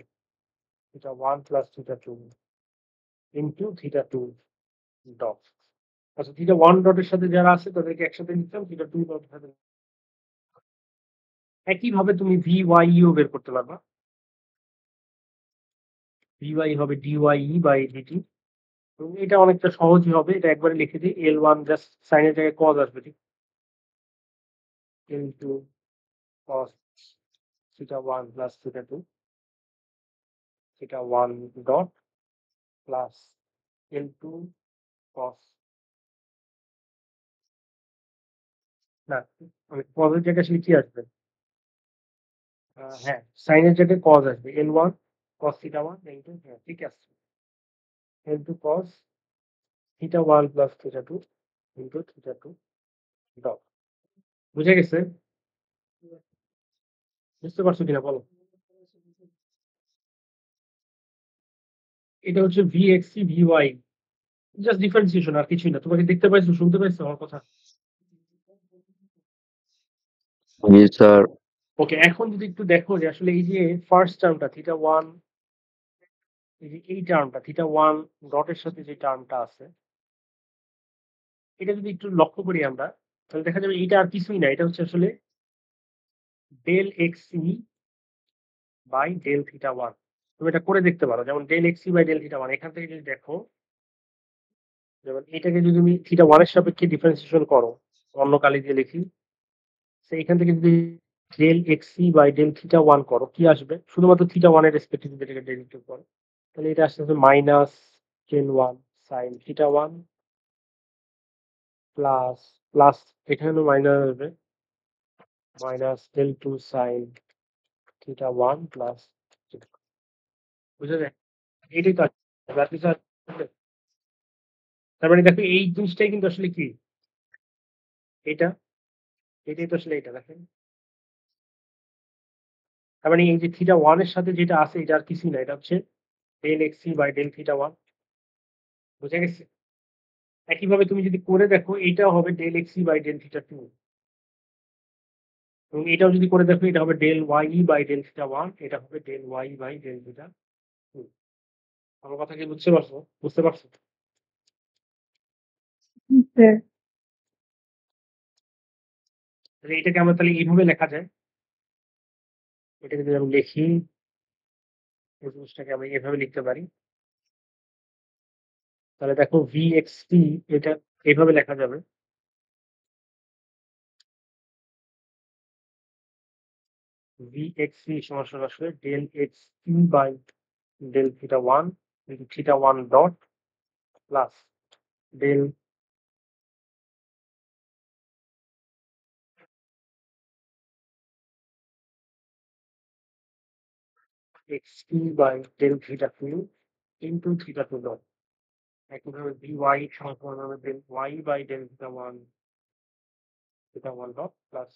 theta 1 plus theta 2 into theta 2 dot. আচ্ছা, থিটা 1 ডটের সাথে যারা আছে তাদেরকে একসাথে লিখতাম থিটা 2 ডটের সাথে। একইভাবে তুমি VY ও বের করতে পারবা। VY হবে DYE বাই DT, এবং এটা অনেকটা সহজই হবে। এটা একবারে লিখে দিই, L1 জাস্ট সাইনের জায়গায় cos আসবে, ঠিক L2 cos theta 1 plus theta 2 theta 1 dot plus L2 cos, না আমি cos এর জায়গায় আসলে কি আসবে? হ্যাঁ, সাইনের জায়গায় cos আসবে, L1 cos থিটা 1 ইন্টু, হ্যাঁ ঠিক আছে, L2 cos theta 1 plus theta 2 into theta 2 dot. বুঝে গেছে? বুঝতে পারছো কিনা বলো? এটা হচ্ছে VXC VY, জাস্ট ডিফারেন্সিয়েশন, আর কিছুই না। তোমাকে দেখতে পাইছো, শুনতে পাইছো আমার কথা? জি স্যার। ওকে, এখন যদি একটু দেখো যে আসলে এই যে ফার্স্ট টার্মটা থিটা 1, এই যে এই টার্মটা থিটা 1 ডটের সাথে যে টার্মটা আছে, এটা যদি একটু লক্ষ্য করি আমরা, তাহলে দেখা যাবে এটা আর কিছুই না, এটা হচ্ছে আসলে ডেল এক্সি বাই ডেল থিটা 1। তুমি এটা করে দেখতে পারো, যেমন ডেল এক্সি বাই ডেল থিটা 1। এখান থেকে যদি দেখো, যেমন এটাকে যদি তুমি থিটা 1 এর সাপেক্ষে ডিফারেন্সিয়েশন করো, অন্য কালি দিয়ে লিখি, এখান থেকে যদি ডেল এক্সি বাই ডেল থিটা 1 করো, কি আসবে? শুধুমাত্র থিটা 1 এর রেসপেক্টিভ এটাকে ডেরিভেটিভ করো, তাহলে এটা আসছে minus ten 1 sine theta 1 plus plus এখানে মাইনাস আসবে minus del 2 sine theta 1 plus, বুঝা যায়? এটাই তো আছে, আর কিছু আসবে? তার মানে দেখো এই জিনিসটাই কিন্তু আসলে কি, এটা এটাই তো আসলে এটা, দেখেন। তার মানে এই যে থিটা 1 এর সাথে যেটা আছে এটা আর কিছুই না, এটা হচ্ছে ডেল এক্সি বাই ডেল থিটা 1। বুঝা গেছে? একইভাবে তুমি যদি করে দেখো, এইটাও হবে ডেল এক্সি বাই ডেল থিটা 2, এবং এটাও যদি করে দেখো, এটা হবে del Y by del theta 1, এটা হবে del Y by del theta 2। আমার কথা কি বুঝতে পারছো? বুঝতে পারছো? তাহলে এটাকে আমরা তাহলে এইভাবে লেখা যায়। এটাকে যদি আমি লিখি, এই জিনিসটাকে আমি এভাবে লিখতে পারি, তাহলে দেখো VXP এটা এইভাবে লেখা যাবে, VXP সমান আসলে del XP by del theta 1 into theta 1 dot plus del XP by del theta 2 into theta 2 dot. একইভাবে VY সমান হবে del Y by del theta 1 dot plus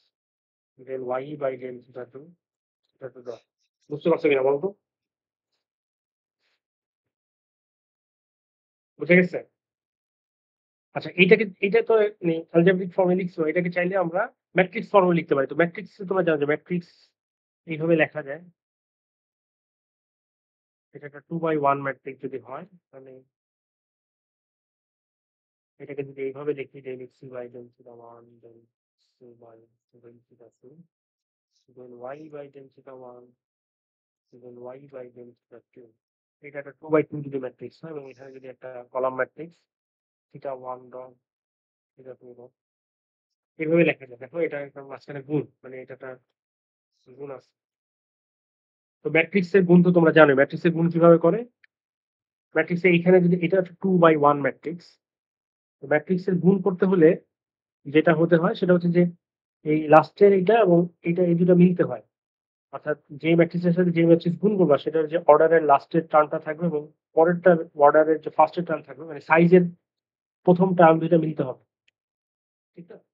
del Y by del theta 2 dot. বুঝতে পারছো কিনা বলতো? বুঝে গেছে? আচ্ছা, এটা তো অ্যালজেব্রিক ফর্মে লিখছো, এটাকে চাইলে আমরা ম্যাট্রিক্স ফর্মে লিখতে পারি। তো ম্যাট্রিক্স তোমরা জানো যে ম্যাট্রিক্স এইভাবে লেখা যায়। এটা একটা 2/1 ম্যাট্রিক্স যদি হয় তাহলে এটাকে যদি এইভাবে লিখি del x by del theta 1 del x by del theta 2 del y by del theta 1 del y by del theta 2 এটা একটা 2/2 যদি ম্যাট্রিক্স হয় এবং এখানে যদি একটা column matrix theta 1 dot theta 2 dot এইভাবে লেখা যায়। দেখো এটা একটা মাঝখানে গুণ, মানে এটা একটা গুণ আছে। তো ম্যাট্রিক্সের গুণ তো তোমরা জানো, ম্যাট্রিক্সের গুণ কিভাবে করে। ম্যাট্রিক্সে এইখানে যদি এটা 2/1 ম্যাট্রিক্স, তো ম্যাট্রিক্সের গুণ করতে হলে যেটা হতে হয় সেটা হচ্ছে যে এই লাস্টের এইটা এবং এইটা এই দুটো মিলতে হয়। অর্থাৎ যে ম্যাট্রিক্সের সাথে যে ম্যাট্রিক্স গুণ করবা সেটার যে অর্ডারের লাস্টের টার্মটা থাকবে এবং পরেরটার অর্ডারের যে ফার্স্টের টার্ম থাকবে, মানে সাইজের প্রথম টার্ম দুইটা মিলতে হবে। ঠিক আছে,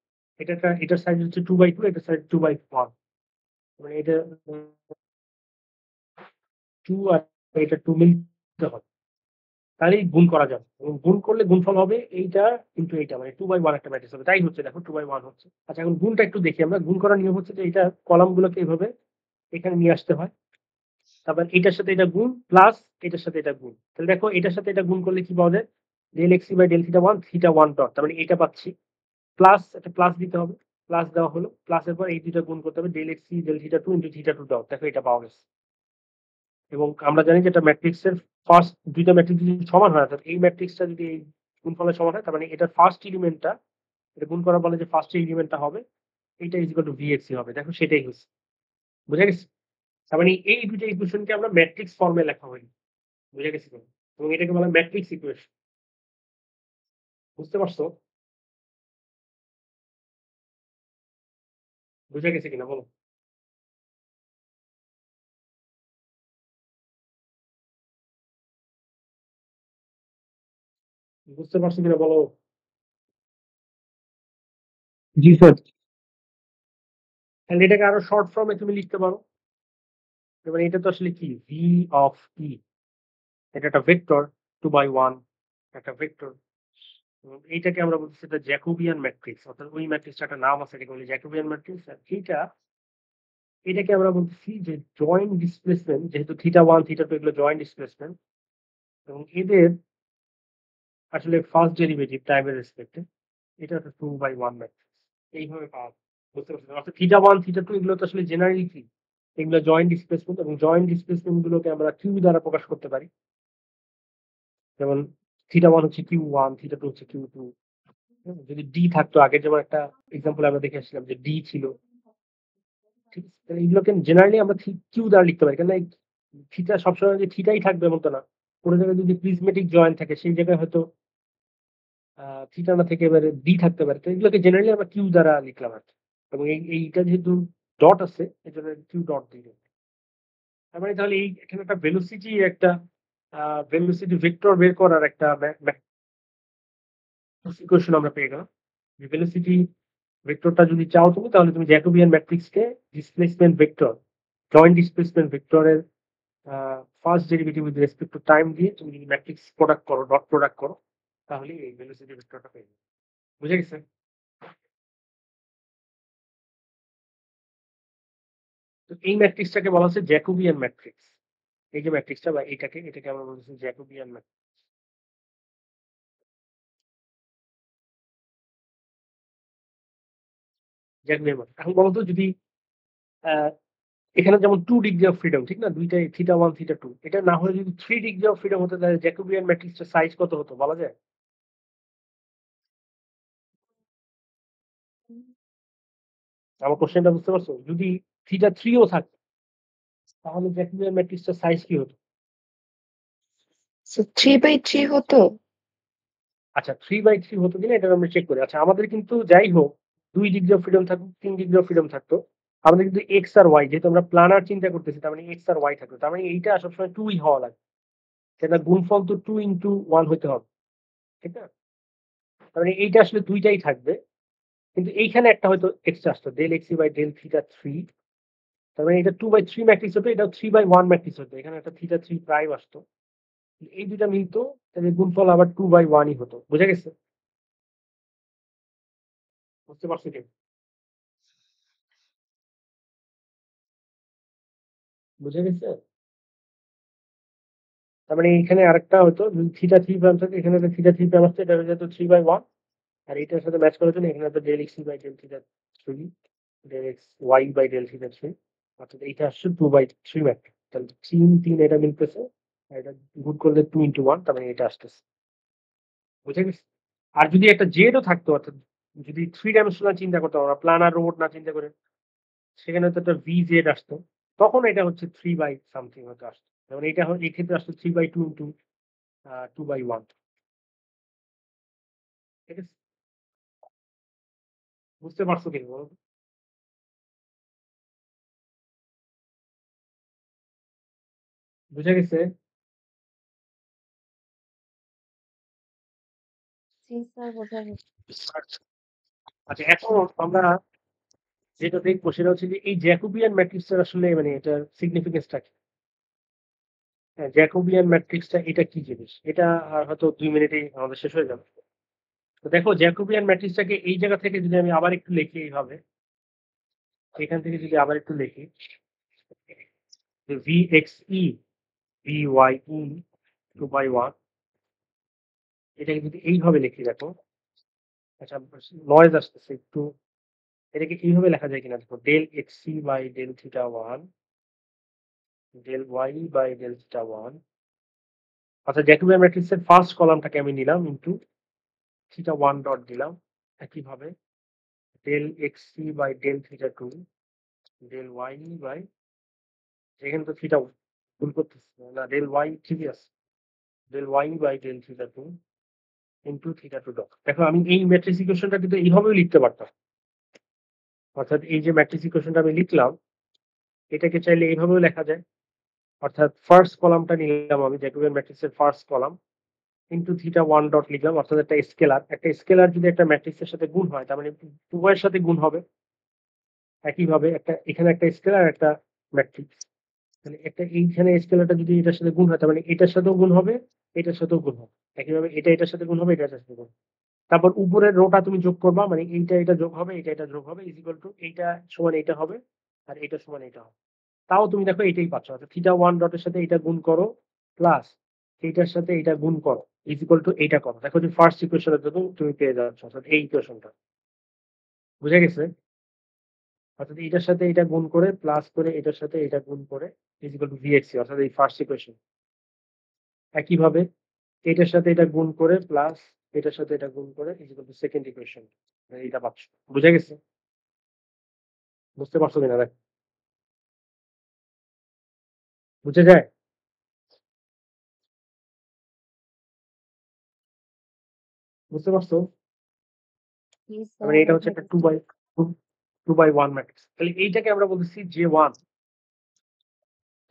এটার সাইজ হচ্ছে 2/2, এটার সাইজ 2/1, মানে এটা 2 আর এটা 2 মিলতে হবে, তাহলেই গুণ করা যাবে এবং গুণ করলে গুণফল হবে এইটা কিন্তু এইটা, মানে 2/1 একটা ম্যাট্রিক্স হবে। তাই হচ্ছে, দেখো 2/1 হচ্ছে। আচ্ছা, এখন গুণটা একটু দেখি আমরা। গুণ করার নিয়ম হচ্ছে যে এটা কলামগুলোকে এইভাবে এখানে নিয়ে আসতে হয়, তারপর এটার সাথে এটা গুণ প্লাস এটার সাথে এটা গুণ। তাহলে দেখো এটার সাথে এটা গুণ করলে কি পাওয়া যায়, del x by del theta 1 theta 1 dot, তার মানে এটা পাচ্ছি, প্লাস একটা প্লাস দিতে হবে, প্লাস দেওয়া হলো, প্লাসের পর এই দুইটা গুণ করতে হবে del x del theta 2 into theta 2 dot. দেখো এটা পাওয়া গেছে। এবং আমরা জানি যে এটা ম্যাট্রিক্সের ফার্স্ট দুইটা ম্যাট্রিক্স যদি সমান হয়, অর্থাৎ এই ম্যাট্রিক্সটা যদি এই গুণফলের সমান হয়, তার মানে এটার ফার্স্ট এলিমেন্টটা, এটা গুণ করা বলে যে ফার্স্ট এলিমেন্টটা হবে এইটা ইজ ইকুয়াল টু vxc হবে। দেখো সেটাই হচ্ছে, বুঝা গেছে। তার মানে এই দুইটা ইকুয়েশনকে আমরা ম্যাট্রিক্স ফর্মে লেখা হয়, বুঝা গেছে তো? এবং এটাকে বলা হয় ম্যাট্রিক্স ইকুয়েশন। বুঝতে পারছো? বুঝা গেছে কিনা বলো? বুঝতে পারছো কিনা বলো? জি স্যার। তাহলে এটাকে আরো শর্ট ফর্মে তুমি লিখতে পারো। এবার এটা তো আসলে কি, ভি অফ ই, এটা একটা ভেক্টর 2/1 একটা ভেক্টর। এইটাকে আমরা বলতেছি এটা জ্যাকোবিয়ান ম্যাট্রিক্স, অর্থাৎ ওই ম্যাট্রিক্সটা একটা নাম আছে, এটাকে বলি জ্যাকোবিয়ান ম্যাট্রিক্স। আর এটাকে আমরা বলতেছি যে জয়েন্ট ডিসপ্লেসমেন্ট, যেহেতু থিটা 1 থিটা 2 এগুলো জয়েন্ট ডিসপ্লেসমেন্ট এবং এদের আসলে ফার্স্ট ডেরিভেটিভ টাইমের রেসপেক্টে, এটা একটা 2/1 ম্যাট্রিক্স। এইভাবে পাওয়া যায়। বুঝতে পারছেন? অর্থাৎ থিটা 1 থিটা 2 এগুলো তো আসলে জেনারেলি কি, এগুলো জয়েন্ট ডিসপ্লেসমেন্ট এবং জয়েন্ট ডিসপ্লেসমেন্ট গুলোকে আমরা কিউ দ্বারা প্রকাশ করতে পারি। যেমন থিটা 1 হচ্ছে Q1, থিটা 2 হচ্ছে Q2। যদি ডি থাকতো, আগে যেমন একটা এক্সাম্পল আমরা দেখে আসছিলাম যে ডি ছিল, ঠিক আছে, তাহলে এগুলোকে জেনারেলি আমরা কিউ দ্বারা লিখতে পারি। কেন থিটা সবসময় যে থিটাই থাকবে এমন তো না, কোনো জায়গায় যদি প্রিজমেটিক জয়েন্ট থাকে সেই জায়গায় হয়তো থিটা না থেকে এবারে ডি থাকতে পারে। তো এগুলোকে জেনারেলি আমরা কিউ দ্বারা লিখলাম আর কি। এবং এইটা যেহেতু ডট আছে এই জন্য কিউ ডট দিয়ে, তার মানে তাহলে এই এখানে একটা ভেলোসিটি, একটা ভেলোসিটি ভেক্টর বের করার একটা ইকুয়েশন আমরা পেয়ে গেলাম। ভেলোসিটি ভেক্টরটা যদি চাও তুমি, তাহলে তুমি জ্যাকোবিয়ান ম্যাট্রিক্সকে ডিসপ্লেসমেন্ট ভেক্টর, জয়েন্ট ডিসপ্লেসমেন্ট ভেক্টরের first derivative with respect to time দিয়ে তুমি যদি ম্যাট্রিক্স প্রোডাক্ট করো, ডট প্রোডাক্ট করো, তাহলে এই ভেলোসিটি ভেক্টরটা পেয়ে যাবে। বুঝে গেছে? তো এই ম্যাট্রিক্সটাকে বলা হচ্ছে জ্যাকোবিয়ান ম্যাট্রিক্স। এই যে ম্যাট্রিক্সটা বা এটাকে আমরা বলছি জ্যাকোবিয়ান ম্যাট্রিক্স। Jacobian matrix. এখন বলতো যদি আহ, এখানে যেমন 2 ডিগ্রি অফ ফ্রিডম, ঠিক না, দুইটাই থিটা 1 থিটা 2, এটা না হলে যদি 3 ডিগ্রি অফ ফ্রিডম হতো, তাহলে জ্যাকোবিয়ান ম্যাট্রিক্সটার সাইজ কত হতো বলা যায়? আমার কোশ্চেনটা বুঝতে পারছো? যদি থিটা 3 ও থাকে তাহলে জ্যাকোবিয়ান ম্যাট্রিক্সটার সাইজ কি হতো? স্যার 3/3 হতো। আচ্ছা, 3/3 হতো কিনা এটা আমরা চেক করি। আচ্ছা, আমাদের কিন্তু যাই হোক 2 ডিগ্রি অফ ফ্রিডম থাকুক, 3 ডিগ্রি অফ ফ্রিডম থাকতো, আমাদের কিন্তু এক্স আর ওয়াই, যেহেতু আমরা প্ল্যানার চিন্তা করতেছি, তার মানে এক্স আর ওয়াই থাকতো, তার মানে এইটা সবসময় 2ই হওয়া লাগে। সেটা গুণফল তো 2 × 1 হতে হবে, ঠিক না? তার মানে এইটা আসলে দুইটাই থাকবে, কিন্তু এইখানে একটা হয়তো এক্সট্রা আসতো, del x by del theta 3, তার মানে এটা 2/3 ম্যাট্রিক্স হতো, এটা 3/1 ম্যাট্রিক্স হতো, এখানে একটা থিটা 3 প্রাইম আসতো, এই দুইটা মিলতো, তাহলে গুণফল আবার 2/1ই হতো। বুঝা গেছে? বুঝতে পারছো কি? বুঝে গেছে? তার মানে এখানে আরেকটা হতো থিটা 3 প্রাইম থাকে, এখানে তো থিটা 3 প্রাইম আসছে, এটা হয়ে যেত 3/1, আর এটার সাথে ম্যাচ করার জন্য এখানে তো del X by del theta 3, del X Y by del theta 3, অর্থাৎ এইটা আসছে 2/3 ম্যাট্রিক্স। তাহলে 3 এটা মিলতেছে, আর এটা গুণ করলে 2 × 1, তার মানে এটা আসতেছে। বুঝে গেছে? আর যদি একটা জেডও থাকতো, অর্থাৎ যদি 3 ডাইমেনশনাল চিন্তা করতাম আমরা, প্লানার রোবট না চিন্তা করে, সেখানে তো একটা ভি জেড আসতো, তখন এটা হচ্ছে 3/something হয়তো আসতো। যেমন এটা এই ক্ষেত্রে আসতো 3/2 × 2/1। ঠিক আছে? বুঝতে পারছো কিনা বলো? বুঝে গেছে? জি স্যার, বোঝা গেছে। আচ্ছা, এখন আমরা যেটা দেখবো সেটা হচ্ছে যে এই জ্যাকোবিয়ান ম্যাট্রিক্সের আসলে মানে এটার সিগনিফিকেন্সটা কি? হ্যাঁ, জ্যাকোবিয়ান ম্যাট্রিক্সটা এটা কি জিনিস? এটা আর হয়তো 2 মিনিটেই আমাদের শেষ হয়ে যাবে। তো দেখো, জ্যাকোবিয়ান ম্যাট্রিক্সটাকে এই জায়গা থেকে যদি আমি আবার একটু লিখি এইভাবে, এখান থেকে যদি আবার একটু লিখি যে VXE VYE 2/1, এটাকে যদি এইভাবে লিখি, দেখো, আচ্ছা নয়েজ আসতেছে একটু, এটাকে এইভাবে লেখা যায় কিনা দেখো, del XC by del theta 1, del Y by del theta 1। আচ্ছা, জ্যাকোবিয়ান ম্যাট্রিক্সের ফার্স্ট কলামটাকে আমি নিলাম ইনটু থিটা 1 ডট দিলাম, একইভাবে del XC by del theta 2, del Y by, এখানে তো থিটা ভুল করতেছে না, ডেল ওয়াই ঠিকই আছে, del Y by del theta 2 into theta 2 dot. দেখো, আমি এই ম্যাট্রিক্স ইকুয়েশনটা কিন্তু এইভাবেও লিখতে পারতাম, অর্থাৎ এই যে ম্যাট্রিক্স ইকুয়েশনটা আমি লিখলাম, এটাকে চাইলে এইভাবেও লেখা যায়, অর্থাৎ ফার্স্ট কলামটা নিলাম আমি, জ্যাকোবিয়ান ম্যাট্রিক্সের first column into theta 1 dot লিখলাম, অর্থাৎ একটা স্কেলার যদি একটা ম্যাট্রিক্সের সাথে গুণ হয়, তার মানে উভয়ের সাথে গুণ হবে। একইভাবে এখানে একটা স্কেলার, একটা ম্যাট্রিক্স, তাহলে এইখানে স্কেলারটা যদি এটার সাথে গুণ হয়, তার মানে এটার সাথেও গুণ হবে, এটার সাথেও গুণ হবে। একইভাবে এটার সাথে গুণ হবে, এটার সাথে গুণ হবে। তারপর উপরের রোটা তুমি যোগ করবা, মানে এটা যোগ হবে, এটা যোগ হবে, ইজ ইকুয়াল টু এইটা সমান এইটা হবে, আর এটা সমান এটা হবে। তাও তুমি দেখো এটাই পাচ্ছ, অর্থাৎ থিটা 1 ডটের সাথে এটা গুণ করো, প্লাস এইটার সাথে এটা গুণ করো, ইজ ইকুয়াল টু এইটা করো। দেখো যে ফার্স্ট ইকুয়েশনের জন্য তুমি পেয়ে যাচ্ছ, অর্থাৎ এই ইকুয়েশনটা। বুঝে গেছে? অর্থাৎ এটার সাথে এটা গুণ করে, প্লাস করে এটার সাথে এটা গুণ করে, ইজ ইকুয়াল টু VXC, অর্থাৎ এই ফার্স্ট ইকুয়েশন। একইভাবে এটার সাথে এটা গুণ করে, প্লাস এটার সাথে এটা গুণ করে, is equal two second equation. এইটা পাচ্ছ। বুঝে গেছে? বুঝতে পারছো কিনা দেখ, বুঝে যায়? বুঝতে পারছো? জি তার স্যার, মানে এটা হচ্ছে বোঝা একটা গেছে। 2/1 ম্যাট্রিক্স। তাহলে এইটাকে আমরা বলতেছি J1।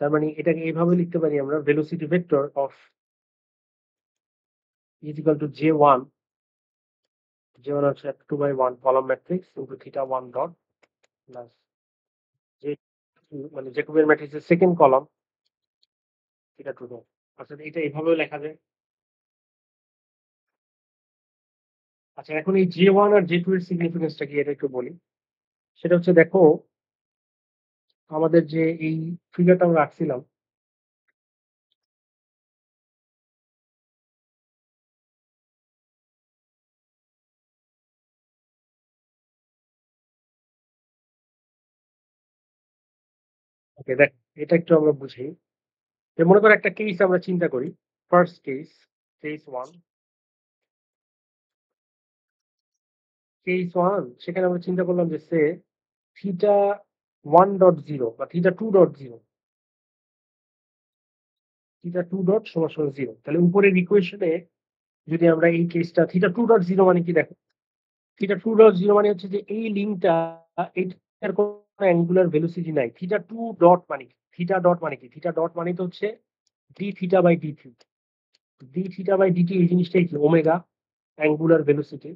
তার মানে এটাকে এইভাবে লিখতে পারি আমরা, velocity vector of is equal two J1 হচ্ছে 2/1 column matrix into theta 1 dot plus J2, মানে জ্যাকোবিয়ান ম্যাট্রিক্সের সেকেন্ড কলাম, থিটা 2 ডট। অর্থাৎ এটা এইভাবেও লেখা যায়। আচ্ছা, এখন এই J1 আর J2 এর সিগনিফিকেন্সটা কি, এটা একটু বলি। সেটা হচ্ছে, দেখো, আমাদের যে এই ফিগারটা আমরা রাখছিলাম, ওকে দেখ, এটা একটু আমরা বুঝি। যে মনে করো একটা কেস আমরা চিন্তা করি, ফার্স্ট কেস 1, সেখানে আমরা চিন্তা করলাম যে সে থিটা 1.0 বা থিটা 2.0, থিটা 2 ডট সমান সমান 0। তাহলে উপরের ইকুয়েশনে যদি আমরা এই কেসটা, থিটা 2.0 মানে কি, দেখো, থিটা 2.0 মানে হচ্ছে যে এই লিঙ্কটা, এইটার কোনো অ্যাঙ্গুলার ভেলোসিটি নাই। থিটা 2 ডট মানে কি, থিটা ডট মানে কি, থিটা ডট মানে তো হচ্ছে d theta by d t, d theta by d t, এই জিনিসটাই কি, ওমেগা, অ্যাঙ্গুলার ভেলোসিটি।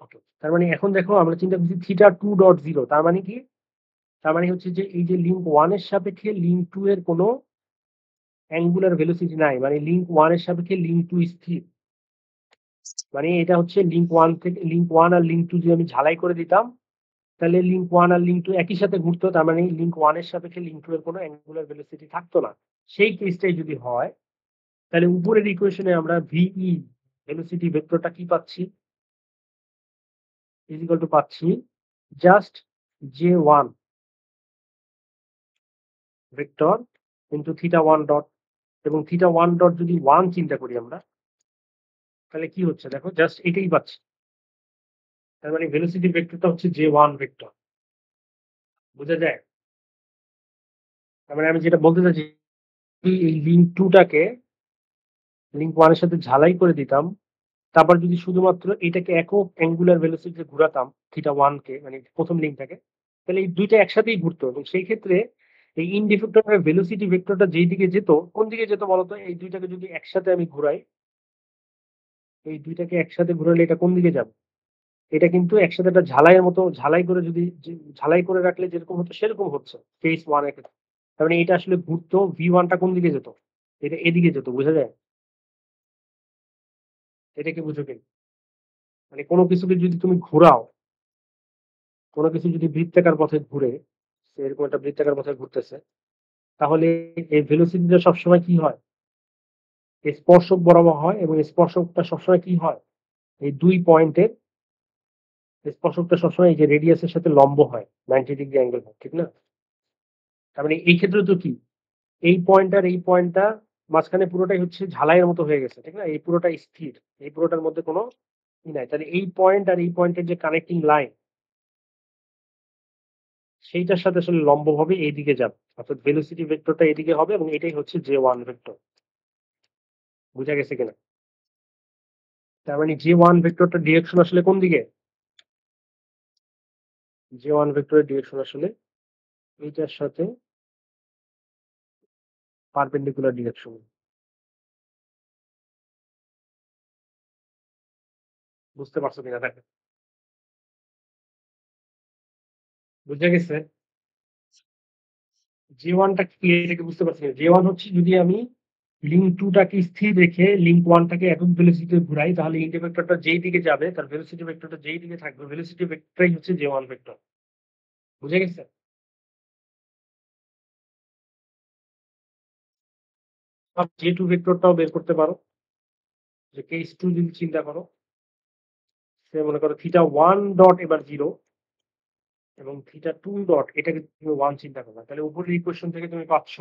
ওকে, তার মানে এখন দেখো আমরা চিন্তা করছি থিটা 2.0, তার মানে কি, তার মানে হচ্ছে যে এই যে লিঙ্ক 1 এর সাপেক্ষে লিঙ্ক 2 এর কোনো অ্যাঙ্গুলার ভেলোসিটি নাই, মানে লিঙ্ক 1 এর সাপেক্ষে লিঙ্ক 2 স্থির। মানে এটা হচ্ছে লিঙ্ক 1 থেকে লিঙ্ক 1 আর লিঙ্ক 2 যদি আমি ঝালাই করে দিতাম, তাহলে লিঙ্ক 1 আর লিঙ্ক 2 একই সাথে ঘুরতো, তার মানে লিঙ্ক 1 এর সাপেক্ষে লিঙ্ক 2 এর কোনো অ্যাঙ্গুলার ভেলোসিটি থাকতো না। সেই কেসটাই যদি হয়, তাহলে উপরের ইকুয়েশনে আমরা ভিই ভেলোসিটি ভেক্টরটা কি পাচ্ছি, ইজ ইকুয়াল টু পাচ্ছি just J1 vector into θ1 dot, এবং θ1 ডট যদি 1 চিন্তা করি আমরা, তাহলে কি হচ্ছে দেখো, জাস্ট এটাই পাচ্ছি। তার মানে ভেলোসিটি ভেক্টরটা হচ্ছে J1 ভেক্টর। বোঝা যায়? তার মানে আমি যেটা বলতে চাচ্ছি, এই লিঙ্ক 2টাকে লিঙ্ক 1 এর সাথে ঝালাই করে দিতাম, তারপর যদি শুধুমাত্র এটাকে একক অ্যাঙ্গুলার ভেলোসিটিতে ঘুরাতাম θ1 কে, মানে প্রথম লিঙ্কটাকে, তাহলে এই দুইটা একসাথেই ঘুরতো, এবং সেই ক্ষেত্রে এই ইনডিফেক্টরের ভেলোসিটি ভেক্টরটা যেই দিকে যেত, কোন দিকে যেত বলতো? এই দুইটাকে যদি একসাথে আমি ঘুরাই, এই দুইটাকে একসাথে ঘুরালে এটা কোন দিকে যাবে? এটা কিন্তু একসাথে একটা ঝালাইয়ের মতো, ঝালাই করে যদি ঝালাই করে রাখলে যেরকম হতো সেরকম হচ্ছে ফেজ 1 এর ক্ষেত্রে। তার মানে এটা আসলে ঘুরতো, V1টা কোন দিকে যেত? এটা এদিকে যেত। বোঝা যায়? এটা কি বুঝো কি? মানে কোনো কিছুকে যদি তুমি ঘোরাও, কোনো কিছু যদি বৃত্তাকার পথে ঘুরে, এরকম একটা বৃত্তাকার পথে ঘুরতেছে, তাহলে এই ভেলোসিটিটা সবসময় কি হয়? স্পর্শক বরাবর হয়, এবং স্পর্শকটা সবসময় কি হয়? এই দুই পয়েন্টের স্পর্শকটা সবসময় এই যে রেডিয়াসের সাথে লম্ব হয়, 90 ডিগ্রি অ্যাঙ্গেল হয়, ঠিক না? তার মানে এই ক্ষেত্রে তো কি, এই পয়েন্ট আর এই পয়েন্টটা মাঝখানে পুরোটাই হচ্ছে ঝালাইয়ের মতো হয়ে গেছে, ঠিক না? এই পুরোটা স্থির, এই পুরোটার মধ্যে কোনো ই নাই। তাহলে এই পয়েন্ট আর এই পয়েন্টের যে কানেক্টিং লাইন, সেইটার সাথে আসলে লম্বভাবে এইদিকে যাবে, অর্থাৎ ভেলোসিটি ভেক্টরটা এদিকে হবে, এবং এটাই হচ্ছে J1 ভেক্টর। বুঝা গেছে কিনা? তার মানে J1 ভেক্টরটার ডিরেকশন আসলে কোন দিকে? J1 ভেক্টরের ডিরেকশন আসলে এইটার সাথে পারপেন্ডিকুলার ডিরেকশন। বুঝতে পারছো কিনা দেখো? বুঝা গেছে? J1টা কি, এটাকে বুঝতে পারছি না। J1 হচ্ছে যদি আমি লিঙ্ক 2টাকে স্থির রেখে লিঙ্ক 1টাকে একক ভেলোসিটিতে ঘুরাই, তাহলে ইন্ডি ভেক্টরটা যেই দিকে যাবে, তার ভেলোসিটি ভেক্টরটা যেই দিকে থাকবে, ভেলোসিটি ভেক্টরই হচ্ছে J1 ভেক্টর। বুঝা গেছে? আর J2 ভেক্টরটাও বের করতে পারো, যে কেস 2 যদি চিন্তা করো, সে মনে করো θ1 ডট এবার 0 এবং θ2 ডট এটাকে তুমি 1 চিন্তা করবে, তাহলে উপরের ইকুয়েশন থেকে তুমি পাচ্ছ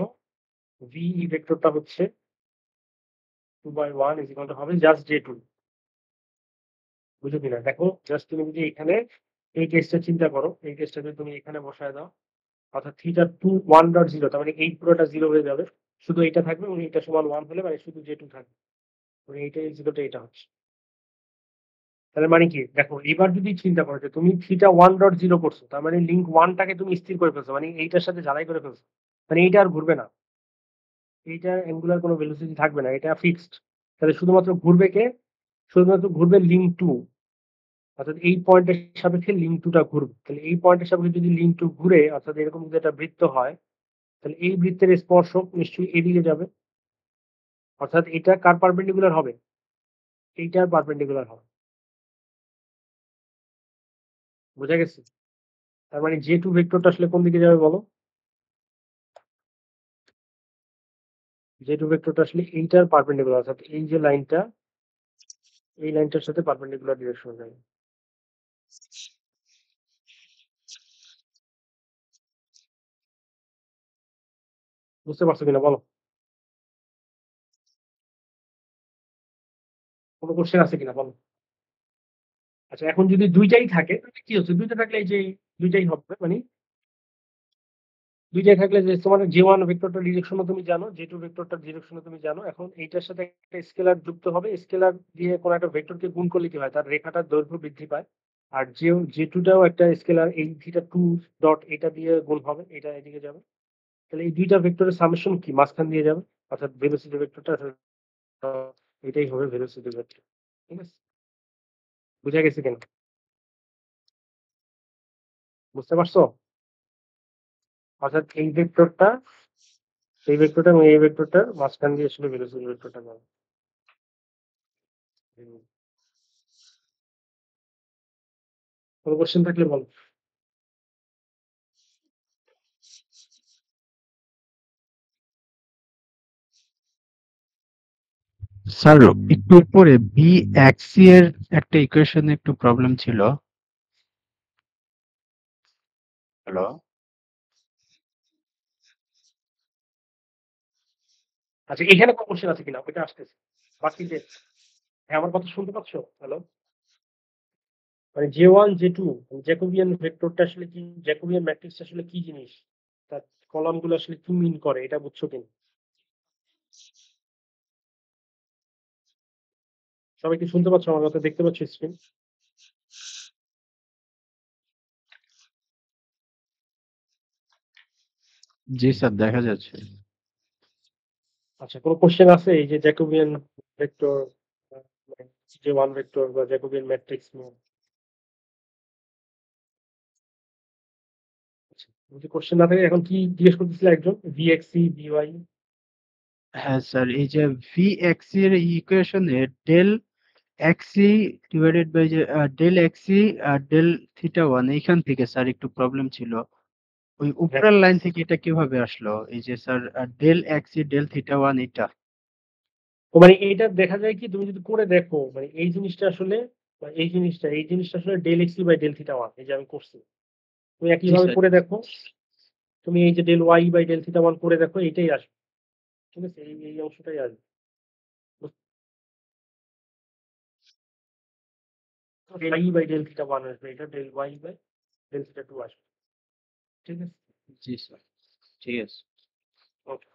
VE ভেক্টরটা হচ্ছে 2/1 ইজ ইকুয়াল টু হবে জাস্ট J2। বুঝো কিনা দেখো? জাস্ট তুমি যদি এখানে এই কেসটা চিন্তা করো, এই কেসটা যদি তুমি এখানে বসায় দাও, অর্থাৎ θ2 1.0, তার মানে এই পুরোটা 0 হয়ে যাবে, শুধু এটা থাকবে, এবং এটা সমান 1 হলে মানে শুধু J2 থাকবে, মানে এইটা ইজ ইকুয়াল টু এটা হচ্ছে। তাহলে মানে কি দেখো, এবার যদি চিন্তা করো যে তুমি θ1.0 করছো, তার মানে লিঙ্ক 1টাকে তুমি স্থির করে ফেলছো, মানে এইটার সাথে ঝালাই করে ফেলছো, মানে এইটা আর ঘুরবে না, এইটা অ্যাঙ্গুলার কোনো ভেলোসিটি থাকবে না, এটা ফিক্সড। তাহলে শুধুমাত্র ঘুরবে কে? শুধুমাত্র ঘুরবে লিঙ্ক 2, অর্থাৎ এই পয়েন্টের সাপেক্ষে লিঙ্ক 2টা ঘুরবে। তাহলে এই পয়েন্টের সাপেক্ষে যদি লিঙ্ক 2 ঘুরে, অর্থাৎ এরকম যদি একটা বৃত্ত হয়, তাহলে এই বৃত্তের স্পর্শক নিশ্চয়ই এদিকে যাবে, অর্থাৎ এটা কার পারপেন্ডিকুলার হবে? এইটার পারপেন্ডিকুলার হবে। বোঝা গেছে? তার মানে J2 ভেক্টরটা আসলে কোন দিকে যাবে বলো? J2 ভেক্টরটা আসলে এইটার পারপেন্ডিকুলার, অর্থাৎ এই যে লাইনটা, এই লাইনটার সাথে পারপেন্ডিকুলার ডিরেকশনে যাবে। বুঝতে পারছো কিনা বলো? কোনো কোশ্চেন আছে কিনা বলো? আচ্ছা, এখন যদি দুইটাই থাকে তাহলে কি হচ্ছে? দুইটা থাকলে এই যে দুইটাই হবে, মানে দুইটাই থাকলে যে তোমার J1 ভেক্টরটার ডিরেকশনও তুমি জানো, J2 ভেক্টরটার ডিরেকশনও তুমি জানো। এখন এইটার সাথে একটা স্কেলার যুক্ত হবে, স্কেলার দিয়ে কোনো একটা ভেক্টরকে গুণ করলে কি হয়? তার রেখাটার দৈর্ঘ্য বৃদ্ধি পায়। আর J2টাও একটা স্কেলার, এই θ2 ডট এটা দিয়ে গুণ হবে, এটা এদিকে যাবে। তাহলে এই দুইটা ভেক্টরের সামেশন কি মাঝখান দিয়ে যাবে, অর্থাৎ ভেলোসিটি ভেক্টরটা, এটাই হবে ভেলোসিটি ভেক্টর। ঠিক আছে? বুঝা গেছে কেন? বুঝতে পারছো? অর্থাৎ এই ভেক্টরটা, এই ভেক্টরটা এবং এই ভেক্টরটার মাঝখান দিয়ে আসলে ভেলোসিটি ভেক্টরটা যাবে। কোনো কোশ্চেন থাকলে বল। স্যার একটু উপরে বি এক্সি এর একটা ইকুয়েশনে একটু প্রবলেম ছিল। হ্যালো আচ্ছা, এখানে কোনো কোশ্চেন আছে কিনা? ওইটা আসতেছে। বাকি যে হ্যাঁ, আমার কথা শুনতে পাচ্ছ? হ্যালো? মানে J1, J2 জ্যাকোবিয়ান ভেক্টরটা আসলে কি? জ্যাকোবিয়ান ম্যাট্রিক্স আসলে কি জিনিস? তার কলাম গুলো আসলে কি মিন করে? এটা বুঝছো কিনা? সবাই কি শুনতে পাচ্ছ আমার কথা? দেখতে পাচ্ছ স্ক্রিন? জি স্যার, দেখা যাচ্ছে। আচ্ছা, কোনো কোশ্চেন আছে এই যে জ্যাকোবিয়ান ভেক্টর মানে J1 ভেক্টর বা জ্যাকোবিয়ান ম্যাট্রিক্স নিয়ে? আচ্ছা, যদি কোশ্চেন না থাকে এখন কি জিজ্ঞেস করতেছিল একজন? VXC, VY? হ্যাঁ স্যার, এই যে ভি এক্সি এর ইকুয়েশনে ডেল এক্সি ডিভাইডেড বাই যে ডেল এক্সি আর ডেল থিটা ওয়ান এইখান থেকে স্যার একটু প্রবলেম ছিল। ওই হ্যাঁ। উপরের লাইন থেকে এটা কিভাবে আসলো? এই যে sir del xi del theta one এটা। তো মানে এইটা দেখা যায় কি তুমি যদি করে দেখো মানে এই জিনিসটা আসলে বা এই জিনিসটা আসলে del এক্সি by del theta one এই যে আমি করছি তুমি জি একইভাবে স্যার। করে দেখো তুমি এই যে del Y by del theta one করে দেখো এটাই আসবে ঠিক আছে এই অংশটাই আসবে del Y by del theta one আসবে এটা del Y by del theta two আসবে ঠিক আছে জি স্যার, ঠিক আছে। ওকে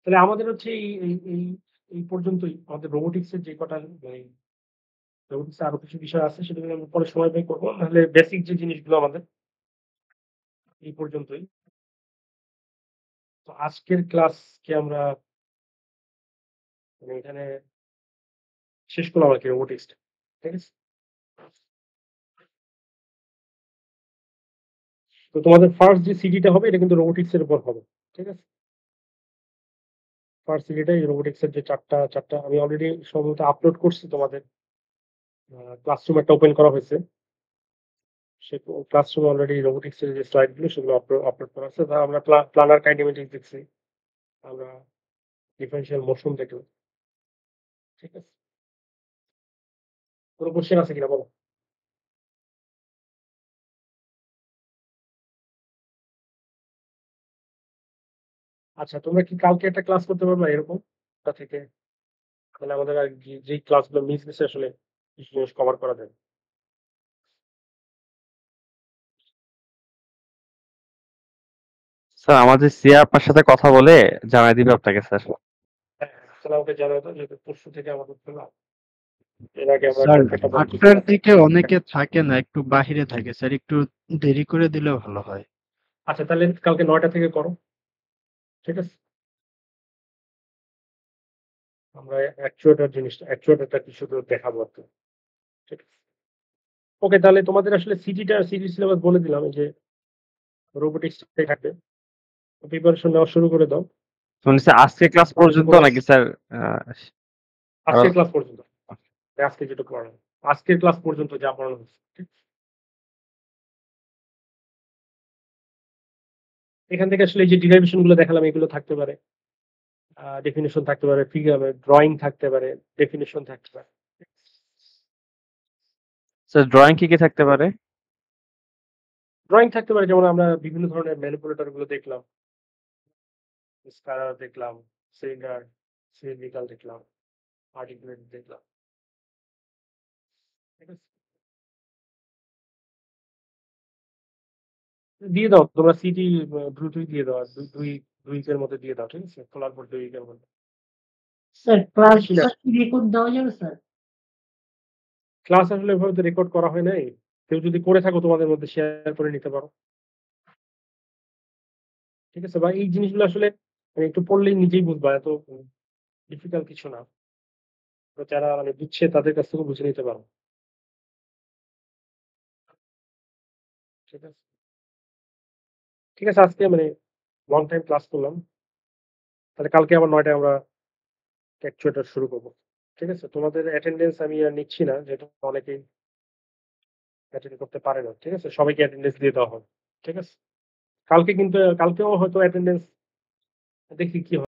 তাহলে আমাদের হচ্ছে এই পর্যন্তই আমাদের রোবোটিক্স এর যে কটা মানে রোবোটিক্স আরো কিছু বিষয় আছে সেগুলো আমরা পরে সময় ব্যয় করবো নাহলে বেসিক যে জিনিসগুলো আমাদের এই পর্যন্তই তো আজকের ক্লাসকে আমরা মানে এখানে শেষ করলাম আর কি রোবোটিক্স ঠিক আছে তো তোমাদের ফার্স্ট যে সিডিটা হবে এটা কিন্তু রোবোটিক্স এর উপর হবে ঠিক আছে ফার্স্ট সিডিটা এই রোবোটিক্স এর যে চারটা আমি অলরেডি সম্ভবত আপলোড করছি তোমাদের ক্লাসরুম একটা ওপেন করা হয়েছে সে ক্লাসরুমে অলরেডি রোবোটিক্স এর যে স্লাইড গুলো সেগুলো আপলোড করা আছে ধর আমরা প্ল্যানার কাইনেমেটিক্স দেখছি আমরা ডিফারেন্সিয়াল মোশন দেখলাম ঠিক আছে কোনো কোশ্চেন আছে কিনা বলো আচ্ছা তোমরা কি কালকে একটা ক্লাস করতে পারবে এরকম তা থেকে তাহলে আমাদের আর যে ক্লাসগুলো মিস গেছে আসলে কিছু জিনিস কভার করা যায় স্যার আমাদের সিয়া আপনার সাথে কথা বলে জানাই দিবে আপনাকে স্যার। হ্যাঁ তাহলে আমাকে জানাও তো যেহেতু পরশু থেকে আমাদের খেলা এর আগে আমরা স্যার কালকে একটা বন্ধ আটটার দিকে অনেকে থাকে না, একটু বাহিরে থাকে স্যার, একটু দেরি করে দিলেও ভালো হয়। আচ্ছা তাহলে কালকে 9টা থেকে করো ঠিক আছে আমরা অ্যাকচুয়েটারটা কি শুধু দেখাবো আর কি ঠিক আছে ওকে তাহলে তোমাদের আসলে সিডি সিলেবাস বলে দিলাম এই যে রোবোটিক্স থাকবে প্রিপারেশন নেওয়া শুরু করে দাও শুনি স্যার আজকে ক্লাস পর্যন্ত নাকি স্যার? আজকের ক্লাস পর্যন্ত আজকে যেটুকু পড়ানো আজকের ক্লাস পর্যন্ত যা পড়ানো হচ্ছে ঠিক আছে? এখান থেকে আসলে এই যে ডিরাইভেশন গুলো দেখালাম এগুলো থাকতে পারে ডেফিনেশন থাকতে পারে ফিগার ড্রয়িং থাকতে পারে ডেফিনেশন থাকতে পারে স্যার ড্রয়িং কি কি থাকতে পারে? ড্রয়িং থাকতে পারে যেমন আমরা বিভিন্ন ধরনের ম্যানিপুলেটর গুলো দেখলাম স্কালার দেখলাম সিলিন্ডার সিলিন্ড্রিকাল দেখলাম আর্টিকুলেট দেখলাম ঠিক আছে দিয়ে দাও তোমরা সিটি দ্রুতই দিয়ে দাও আর দুই উইকের মধ্যে দিয়ে দাও ঠিক আছে খোলার পর 2 উইকের মধ্যে স্যার ক্লাস বেশি না রেকর্ড দেওয়া যাবে স্যার? ক্লাস আসলে এভাবে তো রেকর্ড করা হয় নাই কেউ যদি করে থাকো তোমাদের মধ্যে শেয়ার করে নিতে পারো ঠিক আছে বা এই জিনিসগুলো আসলে মানে একটু পড়লেই নিজেই বুঝবা এত ডিফিকাল্ট কিছু না তো যারা মানে বুঝছে তাদের কাছ থেকে বুঝে নিতে পারো ঠিক আছে ঠিক আছে আজকে মানে লং টাইম ক্লাস করলাম তাহলে কালকে আবার 9টায় আমরা অ্যাকচুয়েটার শুরু করবো ঠিক আছে তোমাদের অ্যাটেন্ডেন্স আমি আর নিচ্ছি না যেহেতু অনেকেই অ্যাটেন্ড করতে পারে না ঠিক আছে সবাইকে অ্যাটেন্ডেন্স দিয়ে দেওয়া হবে ঠিক আছে কালকেও হয়তো অ্যাটেন্ডেন্স দেখি কি হয়।